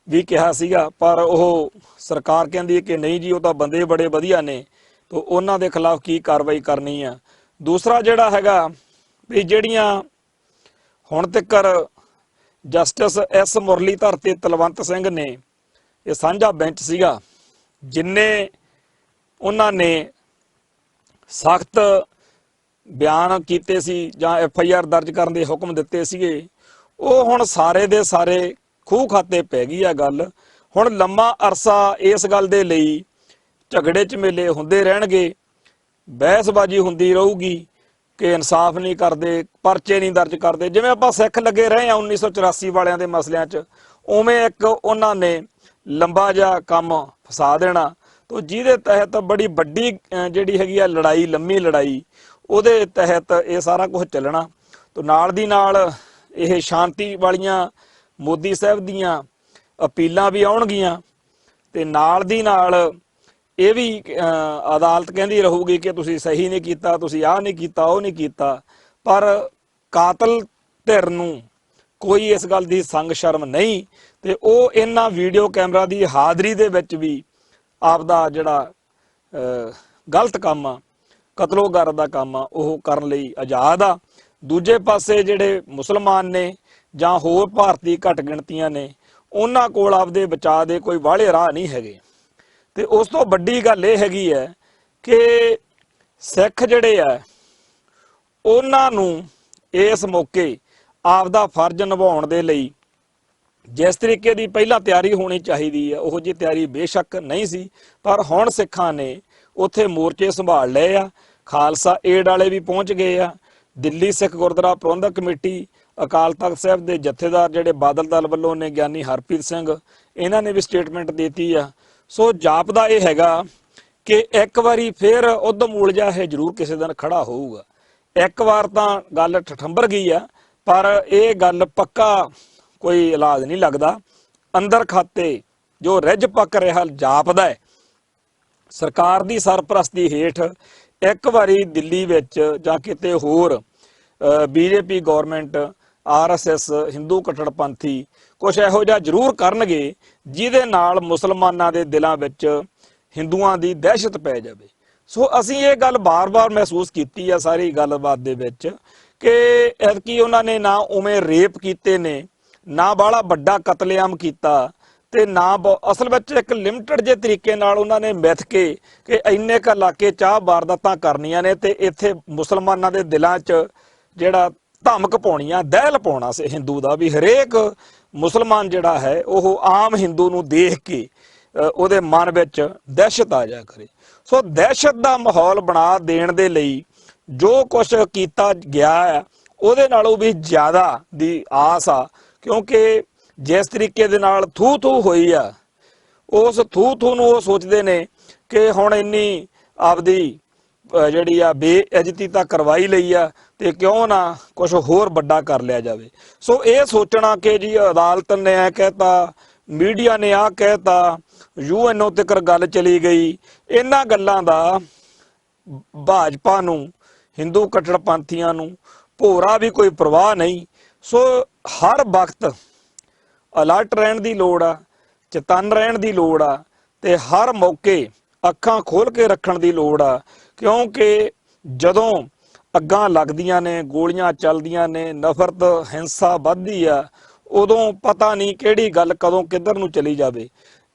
ਵੀ ਕਿਹਾ ਸੀਗਾ। ਪਰ ਉਹ ਸਰਕਾਰ ਕਹਿੰਦੀ ਹੈ ਕਿ ਨਹੀਂ ਜੀ, ਉਹ ਤਾਂ ਬੰਦੇ ਬੜੇ ਵਧੀਆ ਨੇ, ਤਾਂ ਉਹਨਾਂ ਦੇ ਖਿਲਾਫ ਕੀ ਕਾਰਵਾਈ ਕਰਨੀ ਆ। ਦੂਸਰਾ ਜਿਹੜਾ ਹੈਗਾ ਵੀ ਜਿਹੜੀਆਂ ਹੁਣ ਤੱਕ ਜਸਟਿਸ S ਮੁਰਲੀਧਰ ਤੇ ਤਲਵੰਤ ਸਿੰਘ ਨੇ, ਇਹ ਸਾਂਝਾ ਬੈਂਚ ਸੀਗਾ, ਜਿੰਨੇ ਉਹਨਾਂ ਨੇ ਸਖਤ ਬਿਆਨ ਕੀਤੇ ਸੀ ਜਾਂ FIR ਦਰਜ ਕਰਨ ਦੇ ਹੁਕਮ ਦਿੱਤੇ ਸੀਗੇ, ਉਹ ਹੁਣ ਸਾਰੇ ਦੇ ਸਾਰੇ ਖੂਹ ਖਾਤੇ ਪੈ ਗਈ ਆ ਗੱਲ। ਹੁਣ ਲੰਮਾ ਅਰਸਾ ਇਸ ਗੱਲ ਦੇ ਲਈ ਝਗੜੇ ਝਮੇਲੇ ਹੁੰਦੇ ਰਹਿਣਗੇ, ਬਹਿਸਬਾਜ਼ੀ ਹੁੰਦੀ ਰਹੂਗੀ ਕਿ ਇਨਸਾਫ ਨਹੀਂ ਕਰਦੇ, ਪਰਚੇ ਨਹੀਂ ਦਰਜ ਕਰਦੇ। ਜਿਵੇਂ ਆਪਾਂ ਸਿੱਖ ਲੱਗੇ ਰਹੇ ਆ 1984 ਵਾਲਿਆਂ ਦੇ ਮਸਲਿਆਂ 'ਚ, ਉਵੇਂ ਇੱਕ ਉਹਨਾਂ ਨੇ ਲੰਬਾ ਜਿਹਾ ਕੰਮ ਫਸਾ ਦੇਣਾ, ਤੋ ਜਿਹਦੇ ਤਹਿਤ ਬੜੀ ਵੱਡੀ ਜਿਹੜੀ ਹੈਗੀ ਆ ਲੜਾਈ, ਲੰਮੀ ਲੜਾਈ, ਉਹਦੇ ਤਹਿਤ ਇਹ ਸਾਰਾ ਕੁਝ ਚੱਲਣਾ। ਤੋ ਨਾਲ ਦੀ ਨਾਲ ਇਹ ਸ਼ਾਂਤੀ ਵਾਲੀਆਂ ਮੋਦੀ ਸਾਹਿਬ ਦੀਆਂ ਅਪੀਲਾਂ ਵੀ ਆਉਣਗੀਆਂ, ਤੇ ਨਾਲ ਦੀ ਨਾਲ ਇਹ ਵੀ ਅਦਾਲਤ ਕਹਿੰਦੀ ਰਹੂਗੀ ਕਿ ਤੁਸੀਂ ਸਹੀ ਨਹੀਂ ਕੀਤਾ, ਤੁਸੀਂ ਆਹ ਨਹੀਂ ਕੀਤਾ, ਉਹ ਨਹੀਂ ਕੀਤਾ, ਪਰ ਕਾਤਲ ਧਿਰ ਨੂੰ ਕੋਈ ਇਸ ਗੱਲ ਦੀ ਸੰਗ ਸ਼ਰਮ ਨਹੀਂ ਤੇ ਉਹ ਇਹਨਾਂ ਵੀਡੀਓ ਕੈਮਰਾ ਦੀ ਹਾਜ਼ਰੀ ਦੇ ਵਿੱਚ ਵੀ ਆਪਦਾ ਜਿਹੜਾ ਗਲਤ ਕੰਮ ਆ, ਕਤਲੋਗਾਰਤ ਦਾ ਕੰਮ ਆ, ਉਹ ਕਰਨ ਲਈ ਆਜ਼ਾਦ ਆ। ਦੂਜੇ ਪਾਸੇ ਜਿਹੜੇ ਮੁਸਲਮਾਨ ਨੇ ਜਾਂ ਹੋਰ ਭਾਰਤੀ ਘੱਟ ਗਿਣਤੀਆਂ ਨੇ, ਉਹਨਾਂ ਕੋਲ ਆਪਦੇ ਬਚਾਅ ਦੇ ਕੋਈ ਵਾਲੇ ਰਾਹ ਨਹੀਂ ਹੈਗੇ। ਤੇ ਉਸ ਤੋਂ ਵੱਡੀ ਗੱਲ ਇਹ ਹੈਗੀ ਹੈ ਕਿ ਸਿੱਖ ਜਿਹੜੇ ਆ ਉਹਨਾਂ ਨੂੰ ਇਸ ਮੌਕੇ ਆਪਦਾ ਫਰਜ਼ ਨਿਭਾਉਣ ਦੇ ਲਈ ਜਿਸ ਤਰੀਕੇ ਦੀ ਪਹਿਲਾਂ ਤਿਆਰੀ ਹੋਣੀ ਚਾਹੀਦੀ ਹੈ, ਉਹੋ ਜਿਹੀ ਤਿਆਰੀ ਬੇਸ਼ੱਕ ਨਹੀਂ ਸੀ, ਪਰ ਹੁਣ ਸਿੱਖਾਂ ਨੇ ਉੱਥੇ ਮੋਰਚੇ ਸੰਭਾਲ ਲਏ ਆ। ਖਾਲਸਾ ਏਡ ਵਾਲੇ ਵੀ ਪਹੁੰਚ ਗਏ ਆ। ਦਿੱਲੀ ਸਿੱਖ ਗੁਰਦੁਆਰਾ ਪ੍ਰਬੰਧਕ ਕਮੇਟੀ, ਅਕਾਲ ਤਖਤ ਸਾਹਿਬ ਦੇ ਜਥੇਦਾਰ ਜਿਹੜੇ ਬਾਦਲ ਦਲ ਵੱਲੋਂ ਨੇ, ਗਿਆਨੀ ਹਰਪ੍ਰੀਤ ਸਿੰਘ, ਇਹਨਾਂ ਨੇ ਵੀ ਸਟੇਟਮੈਂਟ ਦਿੱਤੀ ਆ। ਸੋ ਜਾਪਦਾ ਇਹ ਹੈਗਾ ਕਿ ਇੱਕ ਵਾਰੀ ਫਿਰ ਉਦਮ ਊਰਜਾ ਇਹ ਜ਼ਰੂਰ ਕਿਸੇ ਦਿਨ ਖੜਾ ਹੋਊਗਾ। ਇੱਕ ਵਾਰ ਤਾਂ ਗੱਲ ਠਠੰਬਰ ਗਈ ਆ, ਪਰ ਇਹ ਗੱਲ ਪੱਕਾ ਕੋਈ ਇਲਾਜ ਨਹੀਂ ਲੱਗਦਾ। ਅੰਦਰ ਖਾਤੇ ਜੋ ਰਿੱਝ ਪੱਕ ਰਿਹਾ ਜਾਪਦਾ ਹੈ। ਸਰਕਾਰ ਦੀ ਸਰਪ੍ਰਸਤੀ ਹੇਠ ਇੱਕ ਵਾਰੀ ਦਿੱਲੀ ਵਿੱਚ ਜਾਂ ਕਿਤੇ ਹੋਰ ਬੀਜੇਪੀ ਗਵਰਨਮੈਂਟ, ਆਰਐਸਐਸ, ਹਿੰਦੂ ਕੱਟੜਪੰਥੀ ਕੁਛ ਇਹੋ ਜਿਹਾ ਜ਼ਰੂਰ ਕਰਨਗੇ ਜਿਹਦੇ ਨਾਲ ਮੁਸਲਮਾਨਾਂ ਦੇ ਦਿਲਾਂ ਵਿੱਚ ਹਿੰਦੂਆਂ ਦੀ ਦਹਿਸ਼ਤ ਪੈ ਜਾਵੇ। ਸੋ ਅਸੀਂ ਇਹ ਗੱਲ ਬਾਰ-ਬਾਰ ਮਹਿਸੂਸ ਕੀਤੀ ਆ ਸਾਰੀ ਗੱਲਬਾਤ ਦੇ ਵਿੱਚ ਕਿ ਐਤਕੀ ਉਹਨਾਂ ਨੇ ਨਾ ਉਵੇਂ ਰੇਪ ਕੀਤੇ ਨੇ, ਨਾ ਬਾਹਲਾ ਵੱਡਾ ਕਤਲੇਆਮ ਕੀਤਾ, ਤੇ ਨਾ ਅਸਲ ਵਿੱਚ ਇੱਕ ਲਿਮਟਡ ਜੇ ਤਰੀਕੇ ਨਾਲ ਉਹਨਾਂ ਨੇ ਮਿੱਥ ਕੇ ਕਿ ਇੰਨੇ ਕੁ ਇਲਾਕੇ ਚਾਹ ਵਾਰਦਾਤਾਂ ਕਰਨੀਆਂ ਨੇ ਤੇ ਇੱਥੇ ਮੁਸਲਮਾਨਾਂ ਦੇ ਦਿਲਾਂ 'ਚ ਜਿਹੜਾ ਧਮਕ ਪਾਉਣੀ ਆ, ਦਹਿਲ ਪਾਉਣਾ ਸੀ ਹਿੰਦੂ ਦਾ, ਵੀ ਹਰੇਕ ਮੁਸਲਮਾਨ ਜਿਹੜਾ ਹੈ ਉਹ ਆਮ ਹਿੰਦੂ ਨੂੰ ਦੇਖ ਕੇ ਉਹਦੇ ਮਨ ਵਿੱਚ ਦਹਿਸ਼ਤ ਆ ਜਾ ਕਰੇ। ਸੋ ਦਹਿਸ਼ਤ ਦਾ ਮਾਹੌਲ ਬਣਾ ਦੇਣ ਦੇ ਲਈ ਜੋ ਕੁਝ ਕੀਤਾ ਗਿਆ ਹੈ ਉਹਦੇ ਨਾਲੋਂ ਵੀ ਜ਼ਿਆਦਾ ਦੀ ਆਸ ਆ, ਕਿਉਂਕਿ ਜਿਸ ਤਰੀਕੇ ਦੇ ਨਾਲ ਥੂ ਹੋਈ ਆ, ਉਸ ਥੂ ਨੂੰ ਉਹ ਸੋਚਦੇ ਨੇ ਕਿ ਹੁਣ ਇੰਨੀ ਆਪਦੀ ਜਿਹੜੀ ਆ ਬੇਇੱਜ਼ਤੀ ਤਾਂ ਕਰਵਾਈ ਲਈ ਆ ਤੇ ਕਿਉਂ ਨਾ ਕੁਝ ਹੋਰ ਵੱਡਾ ਕਰ ਲਿਆ ਜਾਵੇ। ਸੋ ਇਹ ਸੋਚਣਾ ਕਿ ਜੀ ਅਦਾਲਤ ਨੇ ਇਹ ਕਹਿਤਾ, ਮੀਡੀਆ ਨੇ ਆਹ ਕਹਿਤਾ, ਯੂਐਨਓ ਤੱਕ ਗੱਲ ਚਲੀ ਗਈ, ਇਹਨਾਂ ਗੱਲਾਂ ਦਾ ਭਾਜਪਾ ਨੂੰ, ਹਿੰਦੂ ਕੱਟੜਪੰਥੀਆਂ ਨੂੰ ਭੋਰਾ ਵੀ ਕੋਈ ਪਰਵਾਹ ਨਹੀਂ। ਸੋ ਹਰ ਵਕਤ ਅਲਰਟ ਰਹਿਣ ਦੀ ਲੋੜ ਆ, ਚਤੰਨ ਰਹਿਣ ਦੀ ਲੋੜ ਆ ਤੇ ਹਰ ਮੌਕੇ ਅੱਖਾਂ ਖੋਲ ਕੇ ਰੱਖਣ ਦੀ ਲੋੜ ਆ, ਕਿਉਂਕਿ ਜਦੋਂ ਅੱਗਾਂ ਲੱਗਦੀਆਂ ਨੇ, ਗੋਲੀਆਂ ਚੱਲਦੀਆਂ ਨੇ, ਨਫ਼ਰਤ ਹਿੰਸਾ ਵੱਧਦੀ ਆ, ਉਦੋਂ ਪਤਾ ਨਹੀਂ ਕਿਹੜੀ ਗੱਲ ਕਦੋਂ ਕਿੱਧਰ ਨੂੰ ਚਲੀ ਜਾਵੇ।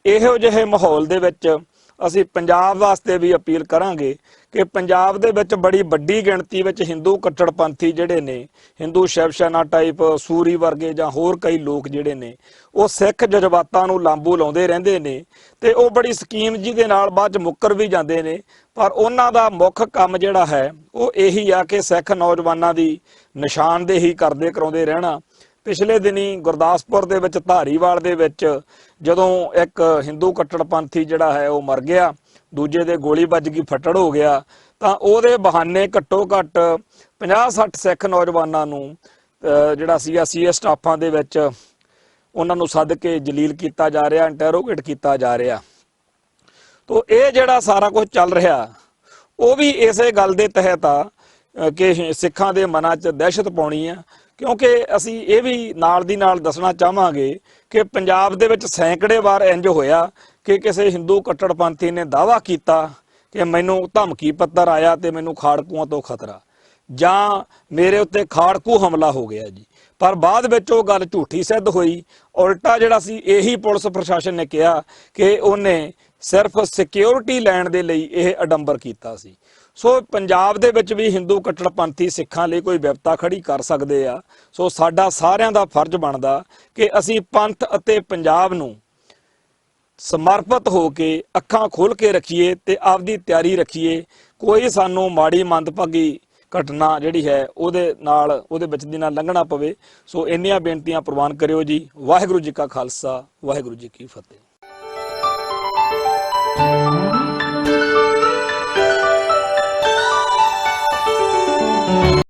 ਇਹੋ ਜਿਹੇ ਮਾਹੌਲ ਦੇ ਵਿੱਚ ਅਸੀਂ ਪੰਜਾਬ ਵਾਸਤੇ ਵੀ ਅਪੀਲ ਕਰਾਂਗੇ ਕਿ ਪੰਜਾਬ ਦੇ ਵਿੱਚ ਬੜੀ ਵੱਡੀ ਗਿਣਤੀ ਵਿੱਚ ਹਿੰਦੂ ਕੱਟੜਪੰਥੀ ਜਿਹੜੇ ਨੇ, ਹਿੰਦੂ ਸ਼ਿਵ ਸੈਨਾ ਟਾਈਪ, ਸੂਰੀ ਵਰਗੇ ਜਾਂ ਹੋਰ ਕਈ ਲੋਕ ਜਿਹੜੇ ਨੇ, ਉਹ ਸਿੱਖ ਜਜ਼ਬਾਤਾਂ ਨੂੰ ਲਾਂਬੂ ਲਾਉਂਦੇ ਰਹਿੰਦੇ ਨੇ ਤੇ ਉਹ ਬੜੀ ਸਕੀਮ ਜਿਹਦੇ ਨਾਲ ਬਾਅਦ 'ਚ ਮੁੱਕਰ ਵੀ ਜਾਂਦੇ ਨੇ, ਪਰ ਉਹਨਾਂ ਦਾ ਮੁੱਖ ਕੰਮ ਜਿਹੜਾ ਹੈ ਉਹ ਇਹੀ ਆ ਕਿ ਸਿੱਖ ਨੌਜਵਾਨਾਂ ਦੀ ਨਿਸ਼ਾਨਦੇਹੀ ਕਰਦੇ ਕਰਾਉਂਦੇ ਰਹਿਣਾ। ਪਿਛਲੇ ਦਿਨੀ ਗੁਰਦਾਸਪੁਰ ਦੇ ਵਿੱਚ, ਧਾਰੀਵਾਲ ਦੇ ਵਿੱਚ, ਜਦੋਂ ਇੱਕ ਹਿੰਦੂ ਕੱਟੜਪੰਥੀ ਜਿਹੜਾ ਹੈ ਉਹ ਮਰ ਗਿਆ, ਦੂਜੇ ਦੇ ਗੋਲੀ ਵੱਜ ਗਈ, ਫੱਟੜ ਹੋ ਗਿਆ, ਤਾਂ ਉਹਦੇ ਬਹਾਨੇ ਘੱਟੋ ਘੱਟ 50-60 ਸਿੱਖ ਨੌਜਵਾਨਾਂ ਨੂੰ ਜਿਹੜਾ ਸੀਗਾ ਸੀਏ ਸਟਾਫਾਂ ਦੇ ਵਿੱਚ ਉਹਨਾਂ ਨੂੰ ਸੱਦ ਕੇ ਜਲੀਲ ਕੀਤਾ ਜਾ ਰਿਹਾ, ਇੰਟਰੋਗੇਟ ਕੀਤਾ ਜਾ ਰਿਹਾ। ਤੋ ਇਹ ਜਿਹੜਾ ਸਾਰਾ ਕੁਝ ਚੱਲ ਰਿਹਾ ਉਹ ਵੀ ਇਸੇ ਗੱਲ ਦੇ ਤਹਿਤ ਆ ਕਿ ਸਿੱਖਾਂ ਦੇ ਮਨਾਂ 'ਚ ਦਹਿਸ਼ਤ ਪਾਉਣੀ ਆ, ਕਿਉਂਕਿ ਅਸੀਂ ਇਹ ਵੀ ਨਾਲ ਦੀ ਨਾਲ ਦੱਸਣਾ ਚਾਹਾਂਗੇ ਕਿ ਪੰਜਾਬ ਦੇ ਵਿੱਚ ਸੈਂਕੜੇ ਵਾਰ ਇੰਜ ਹੋਇਆ ਕਿ ਕਿਸੇ ਹਿੰਦੂ ਕੱਟੜਪੰਥੀ ਨੇ ਦਾਅਵਾ ਕੀਤਾ ਕਿ ਮੈਨੂੰ ਧਮਕੀ ਪੱਤਰ ਆਇਆ ਤੇ ਮੈਨੂੰ ਖਾੜਕੂਆਂ ਤੋਂ ਖਤਰਾ, ਜਾਂ ਮੇਰੇ ਉੱਤੇ ਖਾੜਕੂ ਹਮਲਾ ਹੋ ਗਿਆ ਜੀ, ਪਰ ਬਾਅਦ ਵਿੱਚ ਉਹ ਗੱਲ ਝੂਠੀ ਸਿੱਧ ਹੋਈ। ਉਲਟਾ ਜਿਹੜਾ ਸੀ ਇਹੀ ਪੁਲਿਸ ਪ੍ਰਸ਼ਾਸਨ ਨੇ ਕਿਹਾ ਕਿ ਉਹਨੇ ਸਿਰਫ ਸਿਕਿਉਰਿਟੀ ਲੈਣ ਦੇ ਲਈ ਇਹ ਅਡੰਬਰ ਕੀਤਾ ਸੀ। ਸੋ ਪੰਜਾਬ ਦੇ ਵਿੱਚ ਵੀ ਹਿੰਦੂ ਕੱਟੜਪੰਥੀ ਸਿੱਖਾਂ ਲਈ ਕੋਈ ਵਿਪਤਾ ਖੜੀ ਕਰ ਸਕਦੇ ਆ। ਸੋ ਸਾਡਾ ਸਾਰਿਆਂ ਦਾ ਫਰਜ਼ ਬਣਦਾ ਕਿ ਅਸੀਂ ਪੰਥ ਅਤੇ ਪੰਜਾਬ ਨੂੰ ਸਮਰਪਿਤ ਹੋ ਕੇ ਅੱਖਾਂ ਖੋਲ ਕੇ ਰੱਖੀਏ ਤੇ ਆਪਦੀ ਤਿਆਰੀ ਰੱਖੀਏ। ਕੋਈ ਸਾਨੂੰ ਮਾੜੀ ਮੰਦਭਾਗੀ ਘਟਨਾ ਜਿਹੜੀ ਹੈ ਉਹਦੇ ਵਿੱਚ ਦੀ ਨਾਲ ਲੰਘਣਾ ਪਵੇ। ਸੋ ਇੰਨੀਆਂ ਬੇਨਤੀਆਂ ਪ੍ਰਵਾਨ ਕਰਿਓ ਜੀ। ਵਾਹਿਗੁਰੂ ਜੀ ਕਾ ਖਾਲਸਾ, ਵਾਹਿਗੁਰੂ ਜੀ ਕੀ ਫਤਿਹ।